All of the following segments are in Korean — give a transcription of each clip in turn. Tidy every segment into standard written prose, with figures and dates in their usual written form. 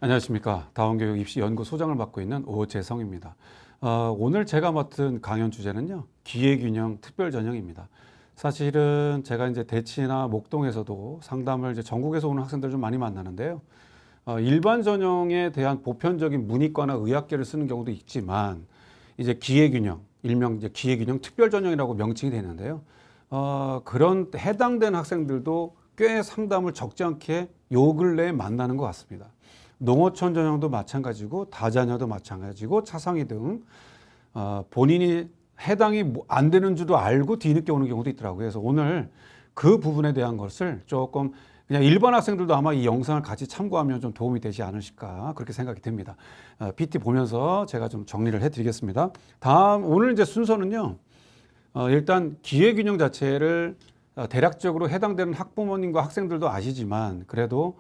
안녕하십니까. 다원교육 입시연구소장을 맡고 있는 오재성입니다. 오늘 제가 맡은 강연 주제는요, 기회균형 특별전형입니다. 사실은 제가 이제 대치나 목동에서도 상담을 이제 전국에서 오는 학생들 좀 많이 만나는데요. 일반 전형에 대한 보편적인 문이과나 의학계를 쓰는 경우도 있지만, 이제 기회균형, 일명 이제 기회균형 특별전형이라고 명칭이 되는데요. 그런 해당된 학생들도 꽤 상담을 적지 않게 요 근래에 만나는 것 같습니다. 농어촌 전형도 마찬가지고 다자녀도 마찬가지고 차상위 등 본인이 해당이 안 되는 줄도 알고 뒤늦게 오는 경우도 있더라고요. 그래서 오늘 그 부분에 대한 것을 조금 그냥 일반 학생들도 아마 이 영상을 같이 참고하면 좀 도움이 되지 않으실까 그렇게 생각이 듭니다. PT 보면서 제가 좀 정리를 해드리겠습니다. 오늘 이제 순서는요. 일단 기회균형 자체를 대략적으로 해당되는 학부모님과 학생들도 아시지만 그래도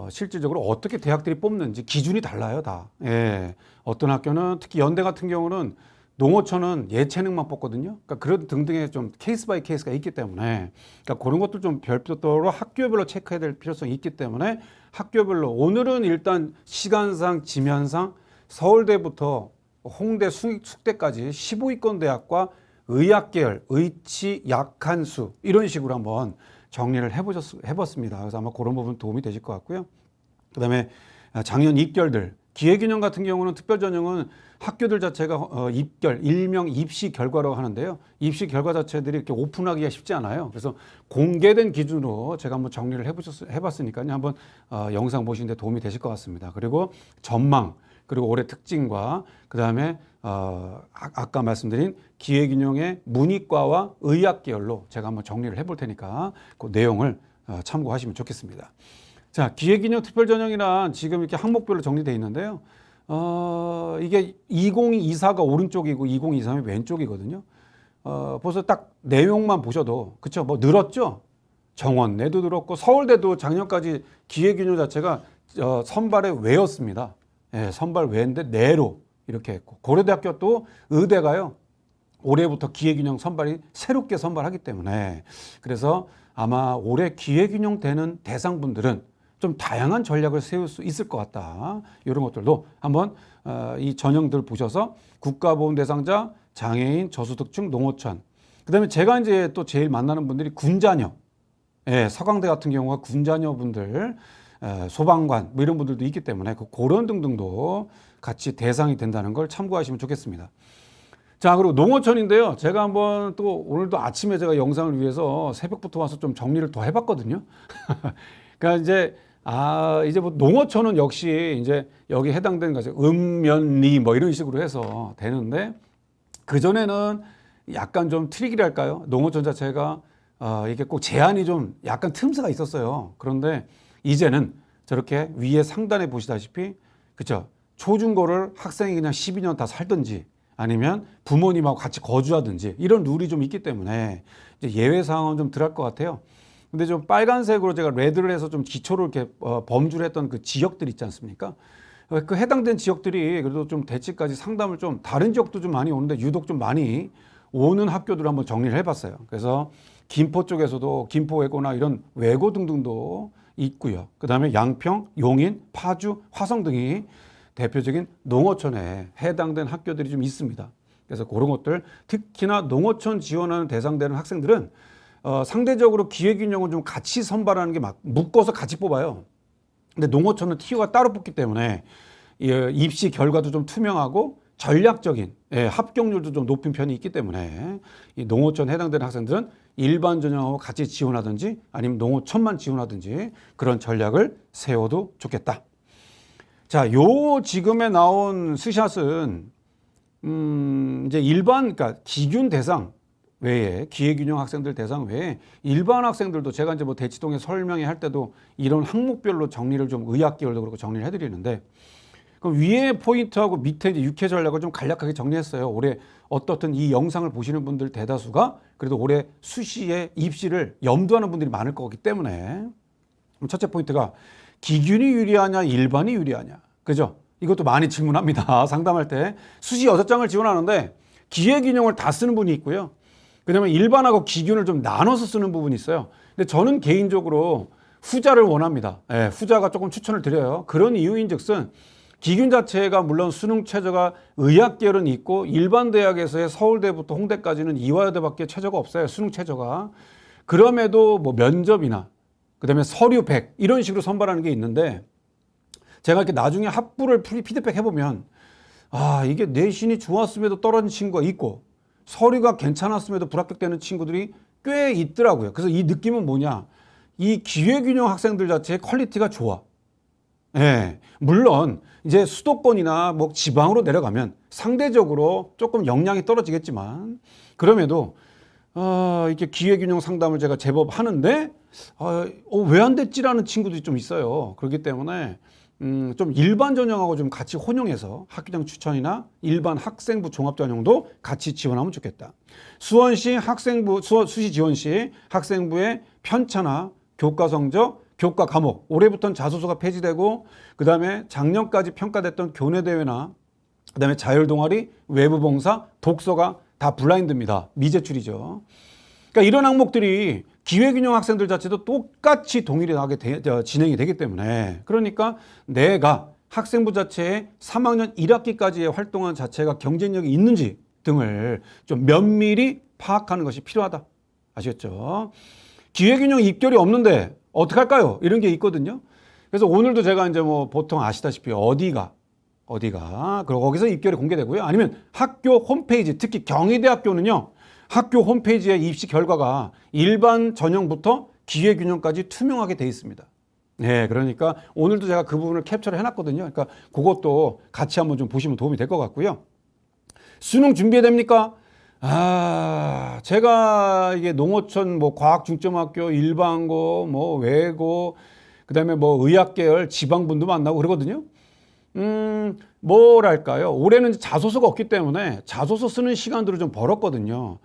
실질적으로 어떻게 대학들이 뽑는지 기준이 달라요, 다. 예. 어떤 학교는 특히 연대 같은 경우는 농어촌은 예체능만 뽑거든요. 그러니까 그런 등등의 좀 케이스 바이 케이스가 있기 때문에 그러니까 그런 것들 좀 별도로 학교별로 체크해야 될 필요성이 있기 때문에 학교별로 오늘은 일단 시간상 지면상 서울대부터 홍대 숙대까지 15위권 대학과 의학계열, 의치, 약한수 이런 식으로 한번 정리를 해봤습니다. 그래서 아마 그런 부분 도움이 되실 것 같고요. 그 다음에 작년 입결들, 기회균형 같은 경우는 특별전형은 학교들 자체가 입결, 일명 입시 결과라고 하는데요. 입시 결과 자체들이 이렇게 오픈하기가 쉽지 않아요. 그래서 공개된 기준으로 제가 한번 정리를 해봤으니까요. 한번 영상 보시는데 도움이 되실 것 같습니다. 그리고 전망, 그리고 올해 특징과 그 다음에 아까 말씀드린 기회균형의 문이과와 의학계열로 제가 한번 정리를 해볼 테니까 그 내용을 참고하시면 좋겠습니다. 자, 기회균형 특별전형이란 지금 이렇게 항목별로 정리되어 있는데요. 이게 2024가 오른쪽이고 2023이 왼쪽이거든요. 벌써 딱 내용만 보셔도 그쵸? 뭐 늘었죠? 정원대도 늘었고 서울대도 작년까지 기회균형 자체가 선발에 외였습니다. 예, 선발 외인데 내로 이렇게 했고 고려대학교 또 의대가요 올해부터 기회균형 선발이 새롭게 선발하기 때문에 그래서 아마 올해 기회균형 되는 대상분들은 좀 다양한 전략을 세울 수 있을 것 같다. 이런 것들도 한번 이 전형들 보셔서 국가보험 대상자, 장애인, 저소득층, 농어촌. 그다음에 제가 이제 또 제일 만나는 분들이 군자녀. 예, 서강대 같은 경우가 군자녀분들, 소방관 뭐 이런 분들도 있기 때문에 그런 등등도 같이 대상이 된다는 걸 참고하시면 좋겠습니다. 자, 그리고 농어촌인데요. 제가 한번 또 오늘도 아침에 제가 영상을 위해서 새벽부터 와서 좀 정리를 더 해봤거든요. 그러니까 이제 뭐 농어촌은 역시 이제 여기 해당되는 거죠. 읍면리 뭐 이런 식으로 해서 되는데 그전에는 약간 좀 트릭이랄까요? 농어촌 자체가 이게 꼭 제한이 좀 약간 틈새가 있었어요. 그런데 이제는 저렇게 위에 상단에 보시다시피 그쵸? 초중고를 학생이 그냥 12년 다 살든지 아니면 부모님하고 같이 거주하든지 이런 룰이 좀 있기 때문에 이제 예외 사항은 좀 덜할 것 같아요. 근데 좀 빨간색으로 제가 레드를 해서 좀 기초를 이렇게 범주를 했던 그 지역들 있지 않습니까? 그 해당된 지역들이 그래도 좀 대치까지 상담을 좀 다른 지역도 좀 많이 오는데 유독 좀 많이 오는 학교들을 한번 정리를 해봤어요. 그래서 김포 쪽에서도 김포 외고나 이런 외고 등등도 있고요. 그 다음에 양평, 용인, 파주, 화성 등이 대표적인 농어촌에 해당된 학교들이 좀 있습니다. 그래서 그런 것들 특히나 농어촌 지원하는 대상되는 학생들은 상대적으로 기회균형을 좀 같이 선발하는 게 막 묶어서 같이 뽑아요. 근데 농어촌은 TO가 따로 뽑기 때문에 입시 결과도 좀 투명하고 전략적인 합격률도 좀 높은 편이 있기 때문에 이 농어촌 해당되는 학생들은 일반 전형하고 같이 지원하든지 아니면 농어촌만 지원하든지 그런 전략을 세워도 좋겠다. 자, 요 지금에 나온 스샷은 이제 그러니까 기균 대상 외에 기회균형 학생들 대상 외에 일반 학생들도 제가 이제 뭐 대치동에 설명회 할 때도 이런 항목별로 정리를 좀 의학계열도 그렇고 정리를 해드리는데 그럼 위에 포인트하고 밑에 이제 육회 전략을 좀 간략하게 정리했어요. 올해 어떻든 이 영상을 보시는 분들 대다수가 그래도 올해 수시에 입시를 염두하는 분들이 많을 거기 때문에 첫째 포인트가 기균이 유리하냐 일반이 유리하냐 그죠? 이것도 많이 질문합니다. 상담할 때 수시 6장을 지원하는데 기회균형을 다 쓰는 분이 있고요. 그다음에 일반하고 기균을 좀 나눠서 쓰는 부분이 있어요. 근데 저는 개인적으로 후자를 원합니다. 예, 후자가 조금 추천을 드려요. 그런 이유인즉슨 기균 자체가 물론 수능 최저가 의학 계열은 있고 일반 대학에서의 서울대부터 홍대까지는 이화여대밖에 최저가 없어요. 수능 최저가. 그럼에도 뭐 면접이나 그다음에 서류 100 이런 식으로 선발하는 게 있는데 제가 이렇게 나중에 합부를 피드백 해보면 이게 내신이 좋았음에도 떨어진 친구가 있고 서류가 괜찮았음에도 불합격되는 친구들이 꽤 있더라고요. 그래서 이 느낌은 뭐냐? 이 기회균형 학생들 자체의 퀄리티가 좋아. 예, 물론 이제 수도권이나 뭐 지방으로 내려가면 상대적으로 조금 역량이 떨어지겠지만 그럼에도 이렇게 기회균형 상담을 제가 제법 하는데 왜 안 됐지라는 친구들이 좀 있어요. 그렇기 때문에 좀 일반 전형하고 좀 같이 혼용해서 학교장 추천이나 일반 학생부 종합 전형도 같이 지원하면 좋겠다. 수원시 학생부 수시 지원시 학생부의 편차나 교과 성적, 교과 과목 올해부터는 자소서가 폐지되고 그다음에 작년까지 평가됐던 교내 대회나 그다음에 자율 동아리, 외부 봉사, 독서가 다 블라인드입니다. 미제출이죠. 그러니까 이런 항목들이 기회균형 학생들 자체도 똑같이 동일하게 진행이 되기 때문에 그러니까 내가 학생부 자체에 3학년 1학기까지의 활동한 자체가 경쟁력이 있는지 등을 좀 면밀히 파악하는 것이 필요하다. 아시겠죠? 기회균형 입결이 없는데 어떡할까요? 이런 게 있거든요. 그래서 오늘도 제가 이제 뭐 보통 아시다시피 어디가 그리고 거기서 입결이 공개되고요. 아니면 학교 홈페이지 특히 경희대학교는요. 학교 홈페이지에 입시 결과가 일반 전형부터 기회균형까지 투명하게 돼 있습니다. 네, 그러니까 오늘도 제가 그 부분을 캡처를 해놨거든요. 그러니까 그것도 같이 한번 좀 보시면 도움이 될 것 같고요. 수능 준비해야 됩니까? 제가 이게 농어촌 뭐 과학중점학교 일반고 뭐 외고 그다음에 뭐 의학계열 지방분도 만나고 그러거든요. 뭐랄까요? 올해는 자소서가 없기 때문에 자소서 쓰는 시간들을 좀 벌었거든요.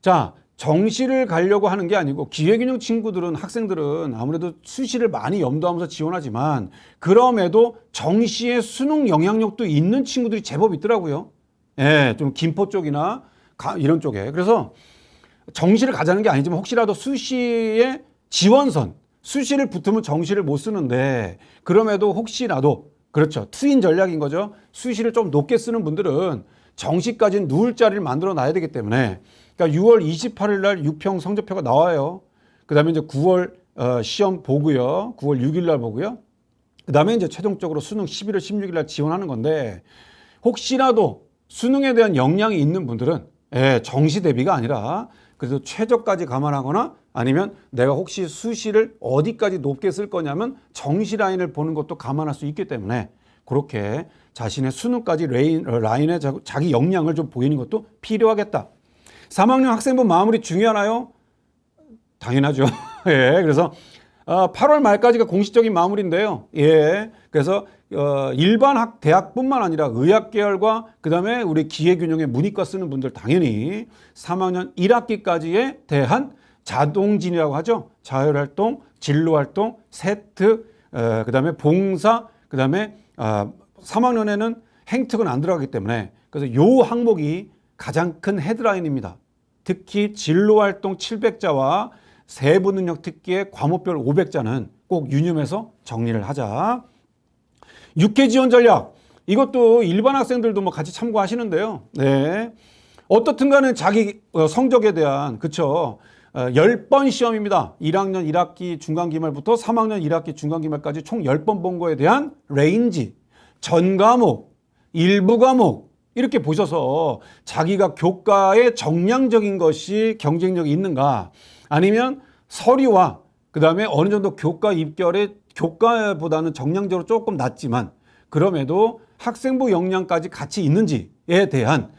자, 정시를 가려고 하는 게 아니고 기회균형 친구들은 학생들은 아무래도 수시를 많이 염두하면서 지원하지만 그럼에도 정시에 수능 영향력도 있는 친구들이 제법 있더라고요. 예, 좀 김포 쪽이나 이런 쪽에. 그래서 정시를 가자는 게 아니지만 혹시라도 수시의 지원선, 수시를 붙으면 정시를 못 쓰는데 그럼에도 혹시라도 그렇죠. 투인 전략인 거죠. 수시를 좀 높게 쓰는 분들은 정시까지는 누울 자리를 만들어 놔야 되기 때문에 그러니까 6월 28일 날 6평 성적표가 나와요. 그 다음에 이제 9월 시험 보고요. 9월 6일 날 보고요. 그 다음에 이제 최종적으로 수능 11월 16일 날 지원하는 건데 혹시라도 수능에 대한 역량이 있는 분들은 정시 대비가 아니라 그래서 최저까지 감안하거나 아니면 내가 혹시 수시를 어디까지 높게 쓸 거냐면 정시 라인을 보는 것도 감안할 수 있기 때문에 그렇게 자신의 수능까지 라인에 자기 역량을 좀 보이는 것도 필요하겠다. 3학년 학생부 마무리 중요하나요? 당연하죠. 예, 그래서 8월 말까지가 공식적인 마무리인데요. 예, 그래서 일반 대학뿐만 아니라 의학 계열과 그다음에 우리 기회균형의 문이과 쓰는 분들 당연히 3학년 1학기까지에 대한 자동진이라고 하죠. 자율활동, 진로활동, 세트, 그다음에 봉사, 그다음에 3학년에는 행특은 안 들어가기 때문에 그래서 요 항목이 가장 큰 헤드라인입니다. 특히 진로활동 700자와 세부능력 특기의 과목별 500자는 꼭 유념해서 정리를 하자. 6회 지원 전략. 이것도 일반 학생들도 뭐 같이 참고하시는데요. 네. 어떻든 간에 자기 성적에 대한, 그쵸. 10번 시험입니다. 1학년 1학기 중간기말부터 3학년 1학기 중간기말까지 총 10번 본 거에 대한 레인지, 전 과목, 일부 과목, 이렇게 보셔서 자기가 교과에 정량적인 것이 경쟁력이 있는가 아니면 서류와 그 다음에 어느 정도 교과 입결에 교과보다는 정량적으로 조금 낮지만 그럼에도 학생부 역량까지 같이 있는지에 대한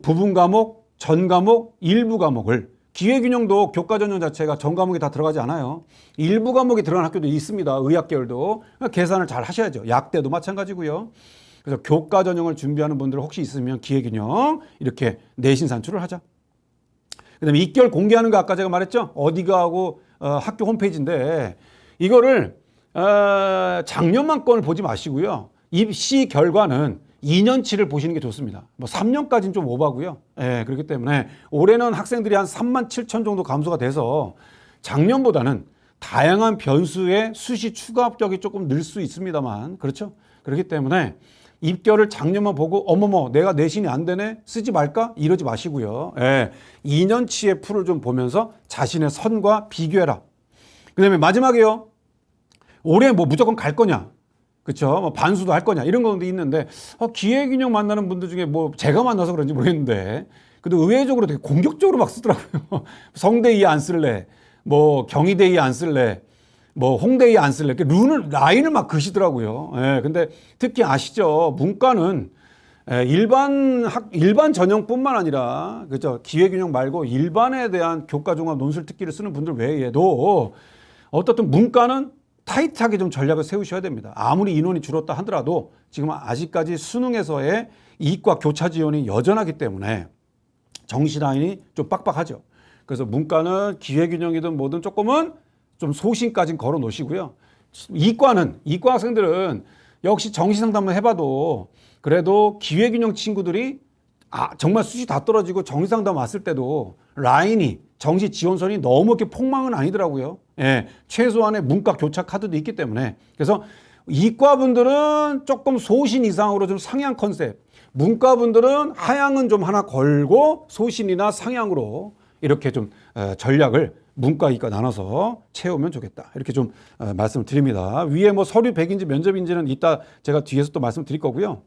부분 과목, 전 과목, 일부 과목을 기회균형도 교과 전형 자체가 전 과목이 다 들어가지 않아요. 일부 과목이 들어간 학교도 있습니다. 의학계열도. 계산을 잘 하셔야죠. 약대도 마찬가지고요. 그래서 교과 전형을 준비하는 분들 혹시 있으면 기회균형 이렇게 내신 산출을 하자. 그 다음에 입결 공개하는 거 아까 제가 말했죠. 어디가 하고 학교 홈페이지인데 이거를 작년만 건을 보지 마시고요. 입시 결과는 2년치를 보시는 게 좋습니다. 뭐 3년까지는 좀 오바고요. 예, 그렇기 때문에 올해는 학생들이 한 3만 7천 정도 감소가 돼서 작년보다는 다양한 변수의 수시 추가 합격이 조금 늘 수 있습니다만, 그렇죠? 그렇기 때문에 입결을 작년만 보고 어머머 내가 내신이 안 되네 쓰지 말까 이러지 마시고요. 2년치의 풀을 좀 보면서 자신의 선과 비교해라. 그다음에 마지막에요. 올해 뭐 무조건 갈 거냐, 그렇죠? 뭐 반수도 할 거냐 이런 것도 있는데 기회균형 만나는 분들 중에 뭐 제가 만나서 그런지 모르겠는데 그래도 의외적으로 되게 공격적으로 막 쓰더라고요. 성대 이 안 쓸래, 뭐 경희대 이 안 쓸래, 뭐 홍대 이 안 쓸래, 이렇게 라인을 막 그시더라고요. 근데 특히 아시죠? 문과는 일반 전형뿐만 아니라 그죠? 기회균형 말고 일반에 대한 교과종합 논술 특기를 쓰는 분들 외에도 어떻든 문과는 타이트하게 좀 전략을 세우셔야 됩니다. 아무리 인원이 줄었다 하더라도 지금 아직까지 수능에서의 이과 교차 지원이 여전하기 때문에 정시 라인이 좀 빡빡하죠. 그래서 문과는 기회균형이든 뭐든 조금은 좀 소신까지 걸어 놓으시고요. 이과 학생들은 역시 정시 상담을 해봐도 그래도 기회균형 친구들이 정말 수시 다 떨어지고 정시 상담 왔을 때도 라인이 정시 지원선이 너무 이렇게 폭망은 아니더라고요. 최소한의 문과 교차 카드도 있기 때문에 그래서 이과 분들은 조금 소신 이상으로 좀 상향 컨셉, 문과 분들은 하향은 좀 하나 걸고 소신이나 상향으로 이렇게 좀 전략을 문과 이과 나눠서 채우면 좋겠다. 이렇게 좀 말씀을 드립니다. 위에 뭐 서류 100인지 면접인지는 이따 제가 뒤에서 또 말씀드릴 거고요.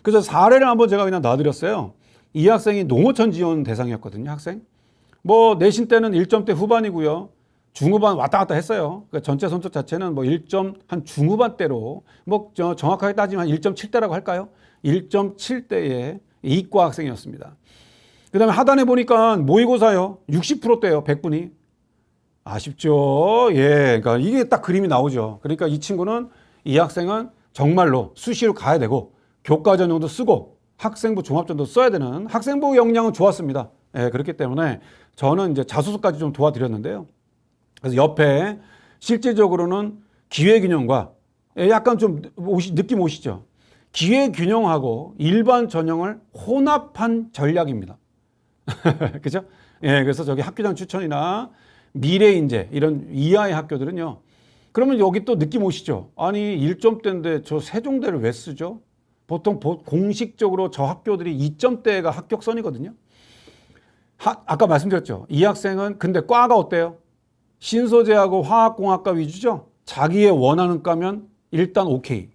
그래서 사례를 한번 제가 그냥 놔드렸어요. 이 학생이 농어촌 지원 대상이었거든요. 학생. 뭐 내신 때는 1점대 후반이고요. 중후반 왔다 갔다 했어요. 그러니까 전체 성적 자체는 뭐 1점 한 중후반대로 뭐 정확하게 따지면 1.7대라고 할까요? 1.7대의 이과 학생이었습니다. 그 다음에 하단에 보니까 모의고사요. 60%대요. 100분이. 아쉽죠. 그러니까 이게 딱 그림이 나오죠. 그러니까 이 학생은 정말로 수시로 가야 되고 교과 전형도 쓰고 학생부 종합전도 써야 되는 학생부 역량은 좋았습니다. 그렇기 때문에 저는 이제 자소서까지 좀 도와드렸는데요. 그래서 옆에 실질적으로는 기회균형과 약간 좀 느낌 오시죠? 기회균형하고 일반 전형을 혼합한 전략입니다. 그죠? 그래서 저기 학교장 추천이나 미래인재 이런 이하의 학교들은요. 그러면 여기 또 느낌 오시죠? 아니 1점대인데 저 세종대를 왜 쓰죠? 보통 공식적으로 저 학교들이 2점대가 합격선이거든요. 아까 말씀드렸죠. 이 학생은 근데 과가 어때요? 신소재하고 화학공학과 위주죠. 자기의 원하는 과면 일단 오케이.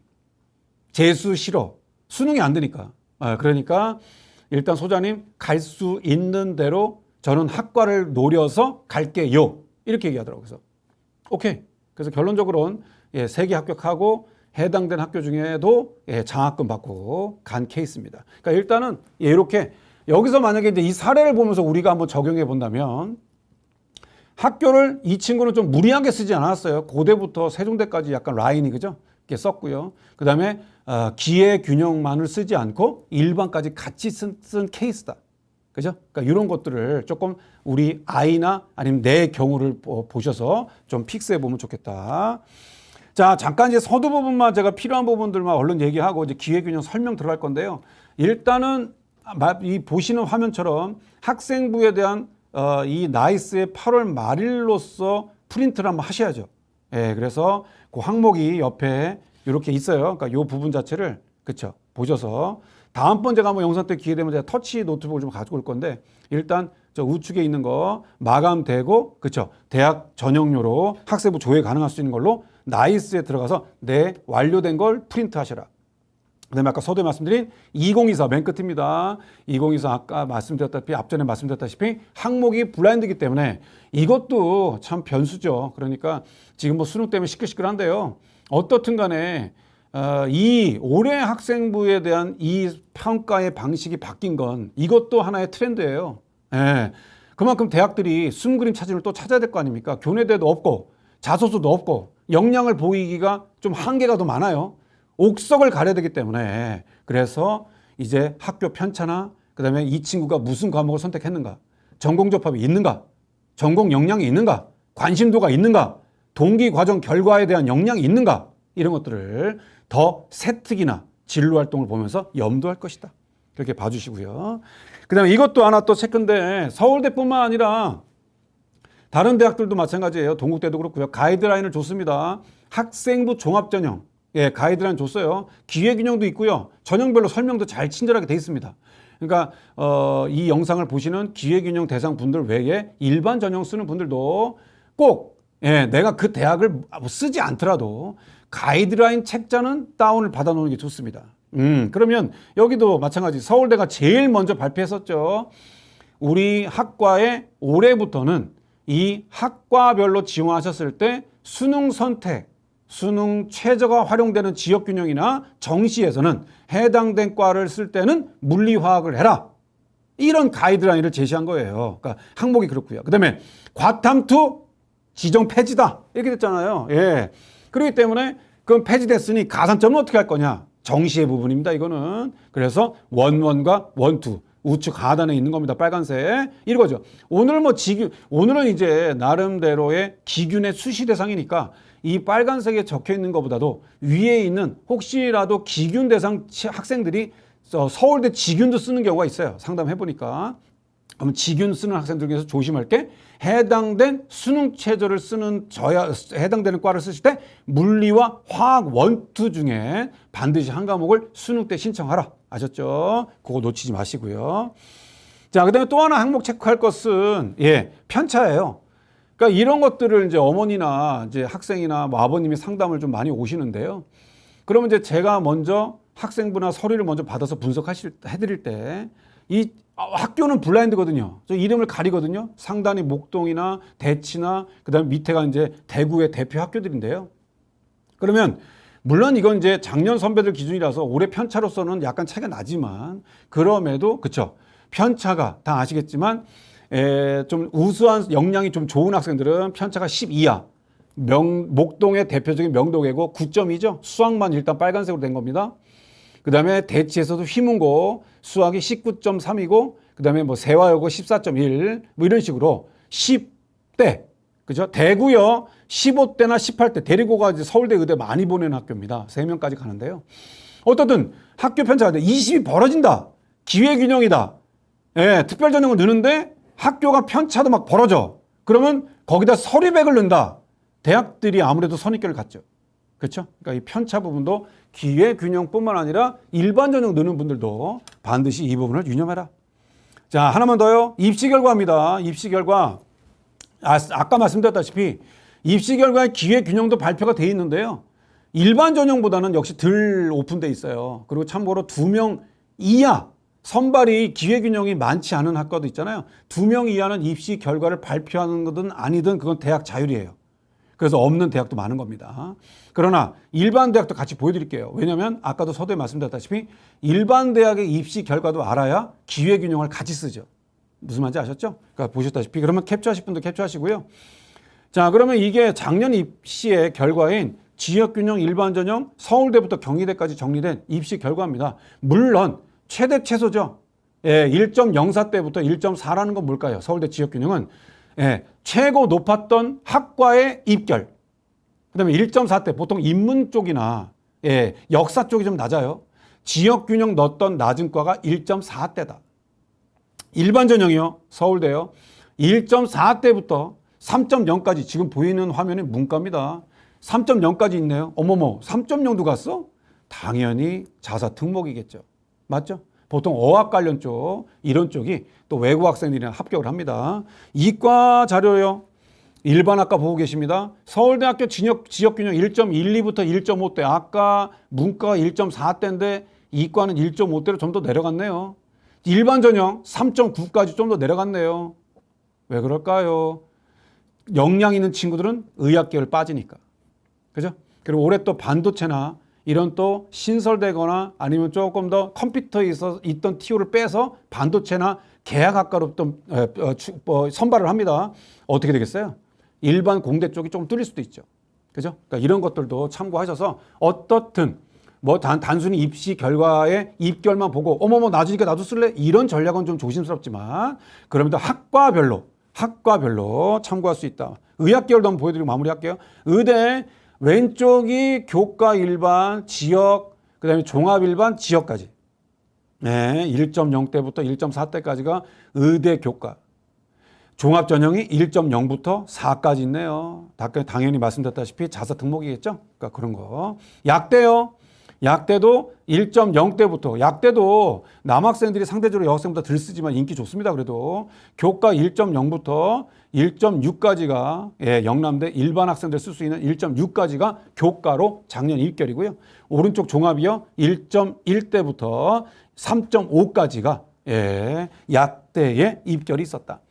재수 싫어. 수능이 안 되니까. 그러니까 일단 소장님 갈 수 있는 대로 저는 학과를 노려서 갈게요. 이렇게 얘기하더라고요. 그래서 오케이. 그래서 결론적으로는 3개 합격하고 해당된 학교 중에도 장학금 받고 간 케이스입니다. 그러니까 일단은 이렇게 여기서 만약에 이제 이 사례를 보면서 우리가 한번 적용해 본다면 학교를 이 친구는 좀 무리하게 쓰지 않았어요. 고대부터 세종대까지 약간 라인이 그죠? 이렇게 썼고요. 그 다음에 기회균형만을 쓰지 않고 일반까지 같이 쓴 케이스다. 그죠? 그러니까 이런 것들을 조금 우리 아이나 아니면 내 경우를 보셔서 좀 픽스해 보면 좋겠다. 자, 잠깐 이제 서두 부분만 제가 필요한 부분들만 얼른 얘기하고 이제 기회균형 설명 들어갈 건데요. 일단은 이 보시는 화면처럼 학생부에 대한 이 나이스의 8월 말일로서 프린트를 한번 하셔야죠. 그래서 그 항목이 옆에 이렇게 있어요. 그러니까 이 부분 자체를 그쵸 보셔서 다음번 제가 한번 영상 때 기회 되면 제가 터치 노트북을 좀 가지고 올 건데 일단 저 우측에 있는 거 마감되고 그쵸 대학 전형료로 학생부 조회 가능할 수 있는 걸로 나이스에 들어가서 완료된 걸 프린트 하셔라. 그 다음에 아까 서두에 말씀드린 2024 맨 끝입니다. 2024 아까 말씀드렸다시피 앞전에 말씀드렸다시피 항목이 블라인드이기 때문에 이것도 참 변수죠. 그러니까 지금 뭐 수능 때문에 시끌시끌한데요. 어떻든 간에 이 올해 학생부에 대한 이 평가의 방식이 바뀐 건 이것도 하나의 트렌드예요. 그만큼 대학들이 숨그림 찾으면 또 찾아야 될 거 아닙니까? 교내대도 없고 자소서도 없고 역량을 보이기가 좀 한계가 더 많아요. 옥석을 가려야 되기 때문에 그래서 이제 학교 편차나 그다음에 이 친구가 무슨 과목을 선택했는가, 전공 접합이 있는가, 전공 역량이 있는가, 관심도가 있는가, 동기 과정 결과에 대한 역량이 있는가 이런 것들을 더 세특이나 진로 활동을 보면서 염두할 것이다. 그렇게 봐주시고요. 그다음에 이것도 하나 또 체크인데 서울대뿐만 아니라 다른 대학들도 마찬가지예요. 동국대도 그렇고요. 가이드라인을 줬습니다. 학생부 종합전형. 예, 가이드라인 줬어요. 기회균형도 있고요. 전형별로 설명도 잘 친절하게 돼 있습니다. 그러니까 이 영상을 보시는 기회균형 대상 분들 외에 일반 전형 쓰는 분들도 꼭 예, 내가 그 대학을 쓰지 않더라도 가이드라인 책자는 다운을 받아 놓는 게 좋습니다. 그러면 여기도 마찬가지 서울대가 제일 먼저 발표했었죠. 우리 학과에 올해부터는 이 학과별로 지원하셨을 때 수능 선택, 수능 최저가 활용되는 지역균형이나 정시에서는 해당된 과를 쓸 때는 물리화학을 해라. 이런 가이드라인을 제시한 거예요. 그러니까 항목이 그렇고요. 그 다음에 과탐투 지정 폐지다. 이렇게 됐잖아요. 예. 그렇기 때문에 그건 폐지됐으니 가산점은 어떻게 할 거냐. 정시의 부분입니다. 이거는. 그래서 원원과 원투. 우측 하단에 있는 겁니다. 빨간색. 이거죠. 오늘은 이제 나름대로의 기균의 수시 대상이니까 이 빨간색에 적혀 있는 것보다도 위에 있는 혹시라도 기균 대상 학생들이 서울대 지균도 쓰는 경우가 있어요. 상담해 보니까. 그럼 지균 쓰는 학생들 중에서 조심할 게 해당된 수능 최저를 쓰는 해당되는 과를 쓰실 때 물리와 화학 원투 중에 반드시 한 과목을 수능 때 신청하라. 아셨죠? 그거 놓치지 마시고요. 자, 그다음에 또 하나 항목 체크할 것은 편차예요. 그러니까 이런 것들을 이제 어머니나 이제 학생이나 뭐 아버님이 상담을 좀 많이 오시는데요. 그러면 이제 제가 먼저 학생부나 서류를 먼저 받아서 해드릴 때 이 학교는 블라인드거든요. 저 이름을 가리거든요. 상단이 목동이나 대치나 그다음에 밑에가 이제 대구의 대표 학교들인데요. 그러면 물론 이건 이제 작년 선배들 기준이라서 올해 편차로서는 약간 차이가 나지만 그럼에도 그쵸 편차가 다 아시겠지만 좀 우수한 역량이 좀 좋은 학생들은 편차가 10 이하. 목동의 대표적인 명도계고 9.2죠. 수학만 일단 빨간색으로 된 겁니다. 그 다음에 대치에서도 휘문고 수학이 19.3이고 그 다음에 뭐 세화여고 14.1 뭐 이런 식으로 10대 그죠? 대구요 15대나 18대 대리고가 이제 서울대 의대 많이 보내는 학교입니다. 3명까지 가는데요. 어떻든 학교 편차가 20이 벌어진다. 기회균형이다. 예, 특별전형을 넣는데 학교가 편차도 막 벌어져. 그러면 거기다 서류백을 넣는다. 대학들이 아무래도 선입견을 갖죠. 그렇죠? 그러니까 이 편차 부분도 기회균형뿐만 아니라 일반 전형 넣는 분들도 반드시 이 부분을 유념해라. 자, 하나만 더요. 입시 결과입니다. 입시 결과. 아까 말씀드렸다시피 입시 결과의 기회균형도 발표가 돼 있는데요. 일반 전형보다는 역시 덜 오픈돼 있어요. 그리고 참고로 2명 이하 선발이 기회균형이 많지 않은 학과도 있잖아요. 2명 이하는 입시 결과를 발표하는 거든 아니든 그건 대학 자율이에요. 그래서 없는 대학도 많은 겁니다. 그러나 일반 대학도 같이 보여드릴게요. 왜냐하면 아까도 서두에 말씀드렸다시피 일반 대학의 입시 결과도 알아야 기회균형을 같이 쓰죠. 무슨 말인지 아셨죠? 그러니까 보셨다시피 그러면 캡처하실 분도 캡처하시고요. 자, 그러면 이게 작년 입시의 결과인 지역균형 일반전형 서울대부터 경희대까지 정리된 입시 결과입니다. 물론 최대 최소죠. 1.04 때부터 1.4라는 건 뭘까요? 서울대 지역균형은 최고 높았던 학과의 입결. 그 다음에 1.4 때 보통 인문 쪽이나 역사 쪽이 좀 낮아요. 지역균형 넣었던 낮은 과가 1.4 때다. 일반 전형이요. 서울대요. 1.4 때부터 3.0까지 지금 보이는 화면이 문과입니다. 3.0까지 있네요. 어머머 3.0도 갔어? 당연히 자사 특목이겠죠. 맞죠? 보통 어학 관련 쪽 이런 쪽이 또 외국 학생들이랑 합격을 합니다. 이과 자료요. 일반 학과 보고 계십니다. 서울대학교 지역균형 1.12부터 1.5대 아까 문과가 1.4대인데 이과는 1.5대로 좀 더 내려갔네요. 일반 전형 3.9까지 좀 더 내려갔네요. 왜 그럴까요? 역량 있는 친구들은 의학계열 빠지니까. 그죠? 그리고 올해 또 반도체나 이런 또 신설되거나 아니면 조금 더 컴퓨터에 있던 TO를 빼서 반도체나 계약학과로 또 선발을 합니다. 어떻게 되겠어요? 일반 공대 쪽이 좀 뚫릴 수도 있죠. 그죠? 그러니까 이런 것들도 참고하셔서 어떻든 뭐 단순히 입시 결과의 입결만 보고 어머머 낮으니까 나도 쓸래? 이런 전략은 좀 조심스럽지만 그럼에도 학과별로 참고할 수 있다. 의학계열도 한번 보여드리고 마무리할게요. 의대 왼쪽이 교과 일반, 지역, 그 다음에 종합 일반, 지역까지. 1.0대부터 1.4대까지가 의대 교과. 종합전형이 1.0부터 4까지 있네요. 당연히 말씀드렸다시피 자사 특목이겠죠? 그러니까 그런 거. 약대요. 약대도 1.0대부터, 약대도 남학생들이 상대적으로 여학생보다 덜 쓰지만 인기 좋습니다. 그래도 교과 1.0부터 1.6까지가 영남대 일반 학생들 쓸 수 있는 1.6까지가 교과로 작년 입결이고요. 오른쪽 종합이요. 1.1대부터 3.5까지가 약대에 입결이 있었다.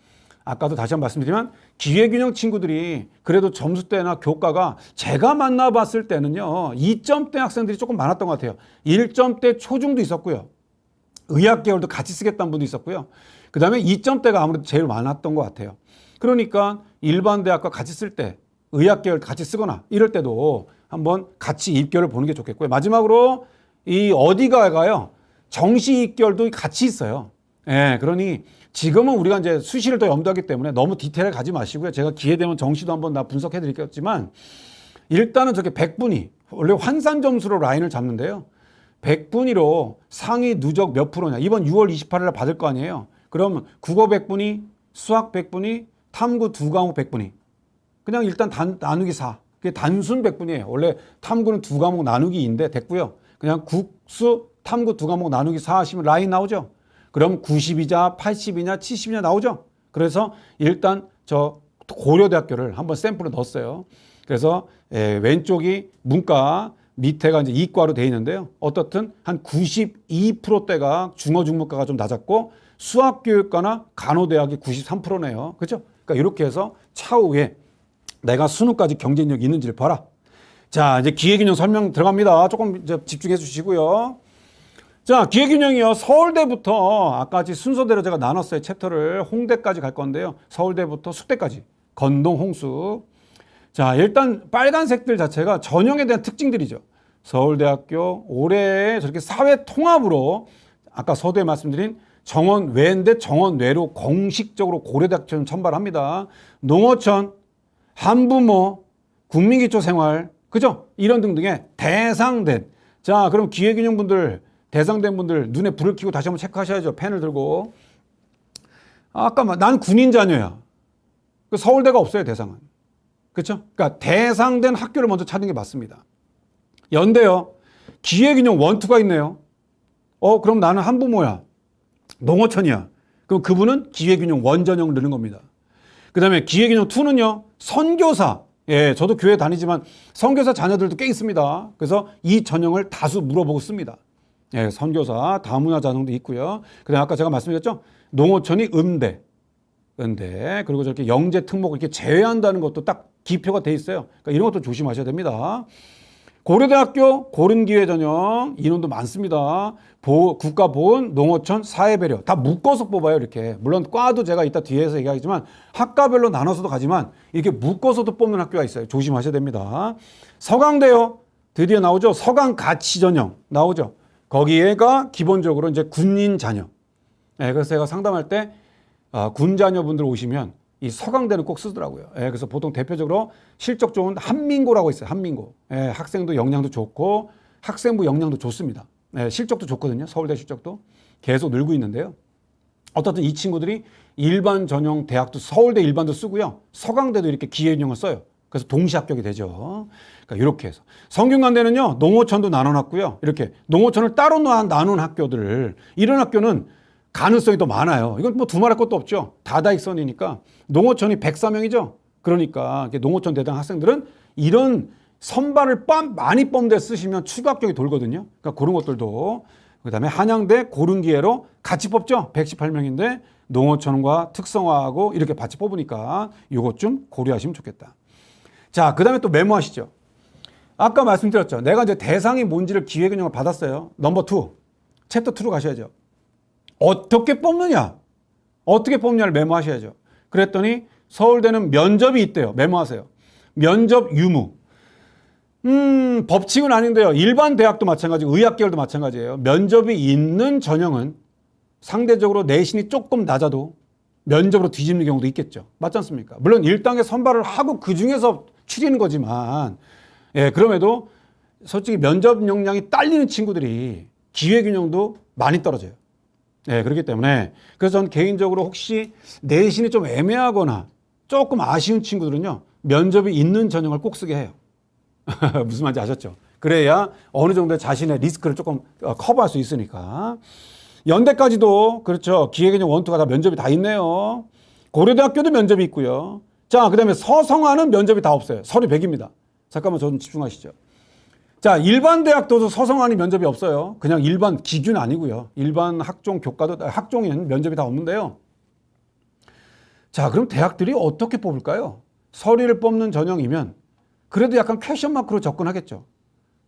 아까도 다시 한번 말씀드리면 기회균형 친구들이 그래도 점수대나 교과가 제가 만나봤을 때는요. 2점대 학생들이 조금 많았던 것 같아요. 1점대 초중도 있었고요. 의학계열도 같이 쓰겠다는 분도 있었고요. 그 다음에 2점대가 아무래도 제일 많았던 것 같아요. 그러니까 일반 대학과 같이 쓸 때 의학계열 같이 쓰거나 이럴 때도 한번 같이 입결을 보는 게 좋겠고요. 마지막으로 이 어디가 가요? 정시 입결도 같이 있어요. 그러니 지금은 우리가 이제 수시를 더 염두하기 때문에 너무 디테일하게 가지 마시고요. 제가 기회 되면 정시도 한번 다 분석해 드리겠지만 일단은 저게 100분위, 원래 환산 점수로 라인을 잡는데요. 100분위로 상위 누적 몇 프로냐. 이번 6월 28일에 받을 거 아니에요. 그럼 국어 100분위, 수학 100분위, 탐구 2과목 100분위. 그냥 일단 나누기 4. 그게 단순 100분위예요. 원래 탐구는 2과목 나누기 2인데 됐고요. 그냥 국수, 탐구 2과목 나누기 4 하시면 라인 나오죠. 그럼 90이냐 80이냐 70이냐 나오죠. 그래서 일단 저 고려대학교를 한번 샘플을 넣었어요. 그래서 왼쪽이 문과, 밑에가 이제 이과로 돼 있는데요. 어떻든 한 92%대가 중어중문과가 좀 낮았고 수학교육과나 간호대학이 93%네요. 그렇죠? 그러니까 이렇게 해서 차후에 내가 수능까지 경쟁력이 있는지를 봐라. 자, 이제 기회균형 설명 들어갑니다. 조금 이제 집중해 주시고요. 자, 기회균형이요. 서울대부터 아까 순서대로 제가 나눴어요. 챕터를 홍대까지 갈 건데요. 서울대부터 숙대까지. 건동, 홍수. 자, 일단 빨간색들 자체가 전형에 대한 특징들이죠. 서울대학교 올해 저렇게 사회 통합으로 아까 서두에 말씀드린 정원외인데 정원외로 공식적으로 고려대학교는 선발합니다. 농어촌, 한부모, 국민기초생활, 그죠? 이런 등등의 대상된. 자, 그럼 기회균형분들 대상된 분들 눈에 불을 켜고 다시 한번 체크하셔야죠. 펜을 들고. 아까 난 군인 자녀야. 서울대가 없어요, 대상은. 그렇죠? 그러니까 대상된 학교를 먼저 찾는 게 맞습니다. 연대요. 기회균형 1, 2가 있네요. 그럼 나는 한부모야. 농어촌이야. 그럼 그분은 기회균형 1 전형을 넣는 겁니다. 그 다음에 기회균형 2는요. 선교사. 저도 교회 다니지만 선교사 자녀들도 꽤 있습니다. 그래서 이 전형을 다수 물어보고 씁니다. 선교사, 다문화 자녀도 있고요. 그 다음에 아까 제가 말씀드렸죠. 농어촌이 음대. 그리고 저렇게 영재 특목을 이렇게 제외한다는 것도 딱 기표가 돼 있어요. 그러니까 이런 것도 조심하셔야 됩니다. 고려대학교 고른기회 전형 인원도 많습니다. 국가보훈, 농어촌, 사회배려 다 묶어서 뽑아요. 이렇게. 물론 과도 제가 이따 뒤에서 얘기하겠지만 학과별로 나눠서도 가지만 이렇게 묶어서도 뽑는 학교가 있어요. 조심하셔야 됩니다. 서강대요. 드디어 나오죠. 서강가치 전형 나오죠. 거기에가 기본적으로 이제 군인 자녀. 그래서 제가 상담할 때 군 자녀분들 오시면 이 서강대는 꼭 쓰더라고요. 그래서 보통 대표적으로 실적 좋은 한민고라고 있어요. 한민고. 학생도 역량도 좋고 학생부 역량도 좋습니다. 실적도 좋거든요. 서울대 실적도. 계속 늘고 있는데요. 어떻든 이 친구들이 일반 전형 대학도 서울대 일반도 쓰고요. 서강대도 이렇게 기회균형을 써요. 그래서 동시 합격이 되죠. 그러니까 이렇게 해서. 성균관대는요. 농어촌도 나눠놨고요. 이렇게 농어촌을 따로 나눈 학교들. 이런 학교는 가능성이 더 많아요. 이건 뭐 두말할 것도 없죠. 다다익선이니까. 농어촌이 104명이죠. 그러니까 농어촌 대상 학생들은 이런 선발을 많이 뽑는 쓰시면 추가 합격이 돌거든요. 그러니까 그런 것들도. 그다음에 한양대 고른기회로 같이 뽑죠. 118명인데 농어촌과 특성화하고 이렇게 같이 뽑으니까 이것 좀 고려하시면 좋겠다. 자, 그다음에 또 메모하시죠. 아까 말씀드렸죠. 내가 이제 대상이 뭔지를 기회균형을 받았어요. 넘버 2. 챕터 2로 가셔야죠. 어떻게 뽑느냐? 어떻게 뽑느냐를 메모하셔야죠. 그랬더니 서울대는 면접이 있대요. 메모하세요. 면접 유무. 법칙은 아닌데요. 일반 대학도 마찬가지고 의학계열도 마찬가지예요. 면접이 있는 전형은 상대적으로 내신이 조금 낮아도 면접으로 뒤집는 경우도 있겠죠. 맞지 않습니까? 물론 1단계 선발을 하고 그중에서 추리는 거지만 그럼에도 솔직히 면접 역량이 딸리는 친구들이 기회균형도 많이 떨어져요. 네, 그렇기 때문에 그래서 저는 개인적으로 혹시 내신이 좀 애매하거나 조금 아쉬운 친구들은요, 면접이 있는 전형을 꼭 쓰게 해요. 무슨 말인지 아셨죠? 그래야 어느 정도 자신의 리스크를 조금 커버할 수 있으니까. 연대까지도 그렇죠. 기획개념 1, 2가 다 면접이 다 있네요. 고려대학교도 면접이 있고요. 자, 그 다음에 서성하는 면접이 다 없어요. 서류 100입니다. 잠깐만 좀 집중하시죠. 자, 일반 대학도 서성하는 면접이 없어요. 그냥 일반 기준 아니고요. 일반 학종 교과도 학종인 면접이 다 없는데요. 자, 그럼 대학들이 어떻게 뽑을까요? 서류를 뽑는 전형이면 그래도 약간 퀘션 마크로 접근하겠죠.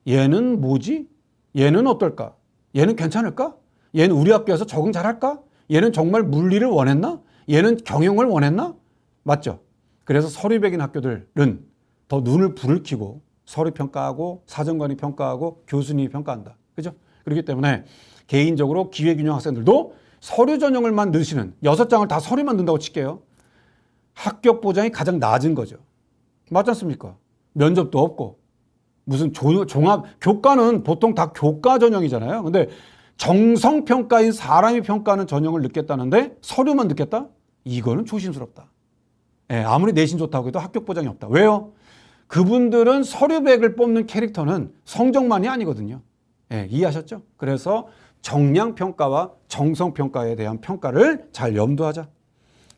얘는 뭐지? 얘는 어떨까? 얘는 괜찮을까? 얘는 우리 학교에서 적응 잘할까? 얘는 정말 물리를 원했나? 얘는 경영을 원했나? 맞죠? 그래서 서류백인 학교들은 더 눈을 불을 켜고 서류 평가하고 사정관이 평가하고 교수님이 평가한다. 그죠? 그렇기 때문에 개인적으로 기획균형 학생들도 서류 전형을만 넣으시는 6장을 다 서류만 넣는다고 칠게요. 합격 보장이 가장 낮은 거죠. 맞지 않습니까? 면접도 없고 무슨 종합 교과는 보통 다 교과 전형이잖아요. 근데 정성평가인 사람이 평가하는 전형을 넣겠다는데 서류만 넣겠다? 이거는 조심스럽다. 예, 아무리 내신 좋다고 해도 합격 보장이 없다. 왜요? 그분들은 서류백을 뽑는 캐릭터는 성적만이 아니거든요. 예, 이해하셨죠? 그래서 정량평가와 정성평가에 대한 평가를 잘 염두하자.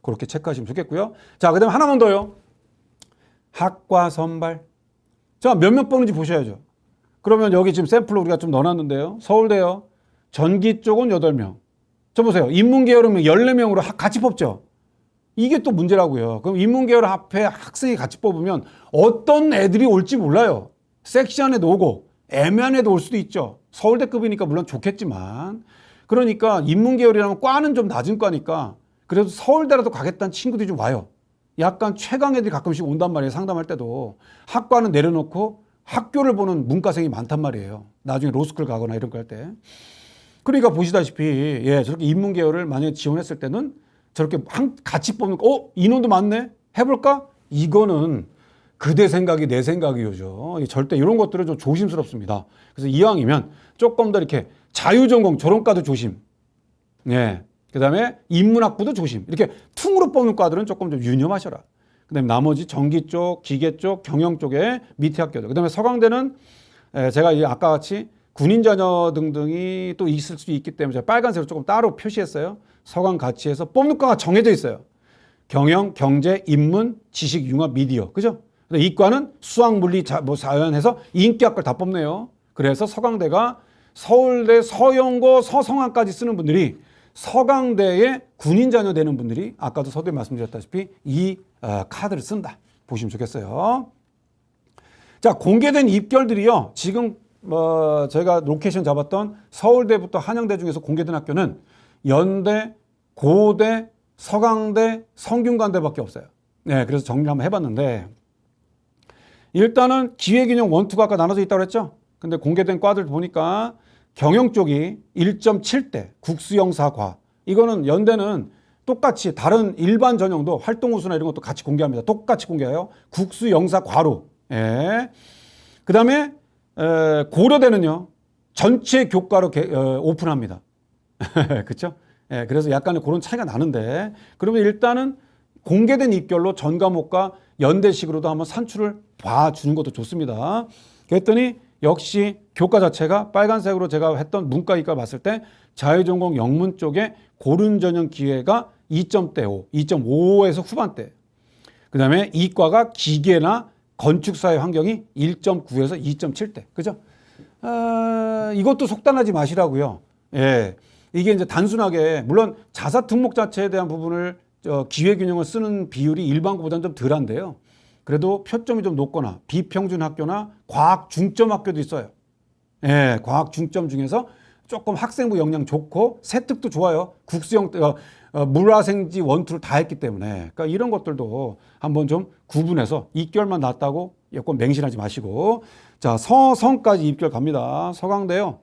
그렇게 체크하시면 좋겠고요. 자, 그 다음에 하나만 더요. 학과 선발. 자, 몇몇 뽑는지 보셔야죠. 그러면 여기 지금 샘플로 우리가 좀 넣어놨는데요. 서울대요. 전기 쪽은 8명. 저 보세요. 인문계열은 14명으로 같이 뽑죠. 이게 또 문제라고요. 그럼 인문계열 앞에 학생이 같이 뽑으면 어떤 애들이 올지 몰라요. 섹시한 애도 오고 애매한 애도 올 수도 있죠. 서울대급이니까 물론 좋겠지만. 그러니까 인문계열이라면 과는 좀 낮은 과니까 그래도 서울대라도 가겠다는 친구들이 좀 와요. 약간 최강 애들이 가끔씩 온단 말이에요. 상담할 때도. 학과는 내려놓고 학교를 보는 문과생이 많단 말이에요. 나중에 로스쿨 가거나 이런 거 할 때. 그러니까 보시다시피 예, 저렇게 인문계열을 만약에 지원했을 때는 저렇게 같이 뽑는 인원도 많네? 해볼까? 이거는 그대 생각이 내 생각이죠. 절대 이런 것들은 좀 조심스럽습니다. 그래서 이왕이면 조금 더 이렇게 자유전공 저론과도 조심. 예. 그 다음에 인문학부도 조심. 이렇게 퉁으로 뽑는 과들은 조금 좀 유념하셔라. 그 다음에 나머지 전기 쪽, 기계 쪽, 경영 쪽에 밑에 학교들. 그 다음에 서강대는 제가 아까 같이 군인 자녀 등등이 또 있을 수 있기 때문에 제가 빨간색으로 조금 따로 표시했어요. 서강 가치에서 뽑는 과가 정해져 있어요. 경영, 경제, 인문, 지식, 융합, 미디어. 그죠? 이과는 수학, 물리, 자연해서 인기학과를 다 뽑네요. 그래서 서강대가 서울대, 서영고, 서성한까지 쓰는 분들이 서강대의 군인 자녀 되는 분들이 아까도 서두에 말씀드렸다시피 이 카드를 쓴다. 보시면 좋겠어요. 자, 공개된 입결들이요. 지금 제가 로케이션 잡았던 서울대부터 한양대 중에서 공개된 학교는 연대, 고대, 서강대, 성균관대밖에 없어요. 네, 그래서 정리를 한번 해봤는데 일단은 기획균형 1, 2가 아까 나눠져 있다고 그랬죠. 근데 공개된 과들 보니까 경영 쪽이 1.7대 국수영사과. 이거는 연대는 똑같이 다른 일반 전형도 활동우수나 이런 것도 같이 공개합니다. 똑같이 공개해요. 국수영사과로. 예. 그 다음에 고려대는요. 전체 교과로 오픈합니다. 그렇죠? 예, 그래서 약간의 그런 차이가 나는데 그러면 일단은 공개된 입결로 전 과목과 연대식으로도 한번 산출을 봐주는 것도 좋습니다. 그랬더니 역시 교과 자체가 빨간색으로 제가 했던 문과 이과 봤을 때 자유전공 영문 쪽에 고른 전형 기회가 2.5, 2.5에서 후반대. 그 다음에 이과가 기계나 건축사의 환경이 1.9에서 2.7대. 그죠? 이것도 속단하지 마시라고요. 예. 이게 이제 단순하게, 물론 자사 특목 자체에 대한 부분을 기회균형을 쓰는 비율이 일반고보다는 좀 덜한데요. 그래도 표점이 좀 높거나 비평준 학교나 과학 중점 학교도 있어요. 예, 과학 중점 중에서 조금 학생부 역량 좋고 세특도 좋아요. 국수형 물화생지 원투를 다 했기 때문에. 그러니까 이런 것들도 한번 좀 구분해서 입결만 났다고 여권 맹신하지 마시고. 자, 서성까지 입결 갑니다. 서강대요.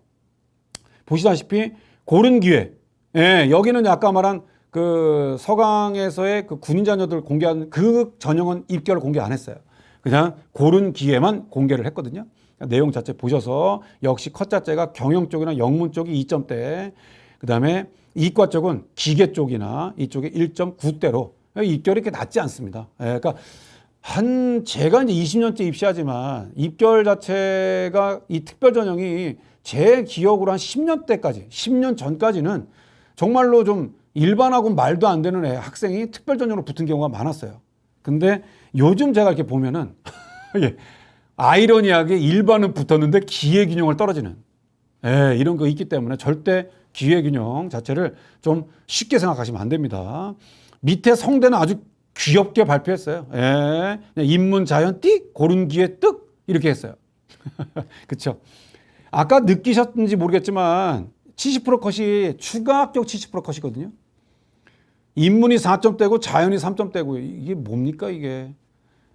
보시다시피 고른 기회. 예, 여기는 아까 말한 그 서강에서의 그 군인 자녀들 공개한 그 전형은 입결을 공개 안 했어요. 그냥 고른 기회만 공개를 했거든요. 내용 자체 보셔서 역시 컷 자체가 경영 쪽이나 영문 쪽이 2점대. 그 다음에 이과 쪽은 기계 쪽이나 이쪽에 1.9대로 입결이 이렇게 낮지 않습니다. 예, 그러니까 제가 이제 20년째 입시하지만 입결 자체가 이 특별 전형이 제 기억으로 한 10년대까지, 10년 전까지는 정말로 좀 일반하고 말도 안 되는 학생이 특별 전형으로 붙은 경우가 많았어요. 근데 요즘 제가 이렇게 보면은 아이러니하게 일반은 붙었는데 기회균형을 떨어지는 이런 거 있기 때문에 절대 기회균형 자체를 좀 쉽게 생각하시면 안 됩니다. 밑에 성대는 아주 귀엽게 발표했어요. 인문 자연 띡 고른 기회 뜩 이렇게 했어요. 그렇죠? 아까 느끼셨는지 모르겠지만 70% 컷이 추가 합격 70% 컷이거든요. 인문이 4점대고 자연이 3점대고 이게 뭡니까 이게.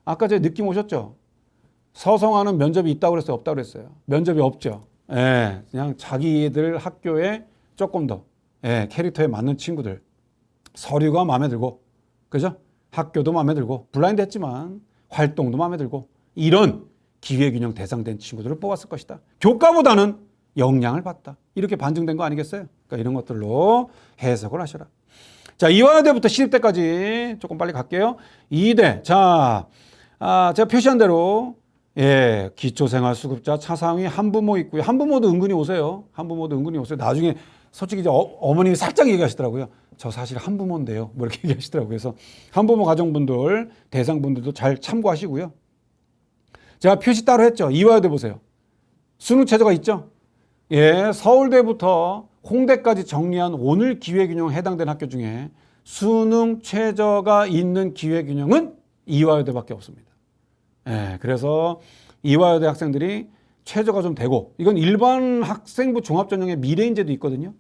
아까 제가 느낌 오셨죠? 서성하는 면접이 있다고 그랬어요? 없다고 그랬어요? 면접이 없죠. 그냥 자기들 학교에 조금 더 캐릭터에 맞는 친구들. 서류가 마음에 들고, 그죠? 학교도 마음에 들고, 블라인드 했지만 활동도 마음에 들고, 이런 기회균형 대상된 친구들을 뽑았을 것이다. 교과보다는 역량을 봤다. 이렇게 반증된 거 아니겠어요? 그러니까 이런 것들로 해석을 하셔라. 자, 이화여대부터 시립대까지 조금 빨리 갈게요. 2대. 자, 제가 표시한 대로 기초생활 수급자 차상위 한부모 있고요. 한부모도 은근히 오세요. 한부모도 은근히 오세요. 나중에 솔직히 이제 어머님이 살짝 얘기하시더라고요. 저 사실 한부모인데요. 뭐 이렇게 얘기하시더라고요. 그래서 한부모 가정분들, 대상분들도 잘 참고하시고요. 제가 표시 따로 했죠. 이화여대 보세요. 수능 최저가 있죠. 서울대부터 홍대까지 정리한 오늘 기회균형 해당된 학교 중에 수능 최저가 있는 기회균형은 이화여대밖에 없습니다. 그래서 이화여대 학생들이 최저가 좀 되고, 이건 일반 학생부 종합전형의 미래인재도 있거든요.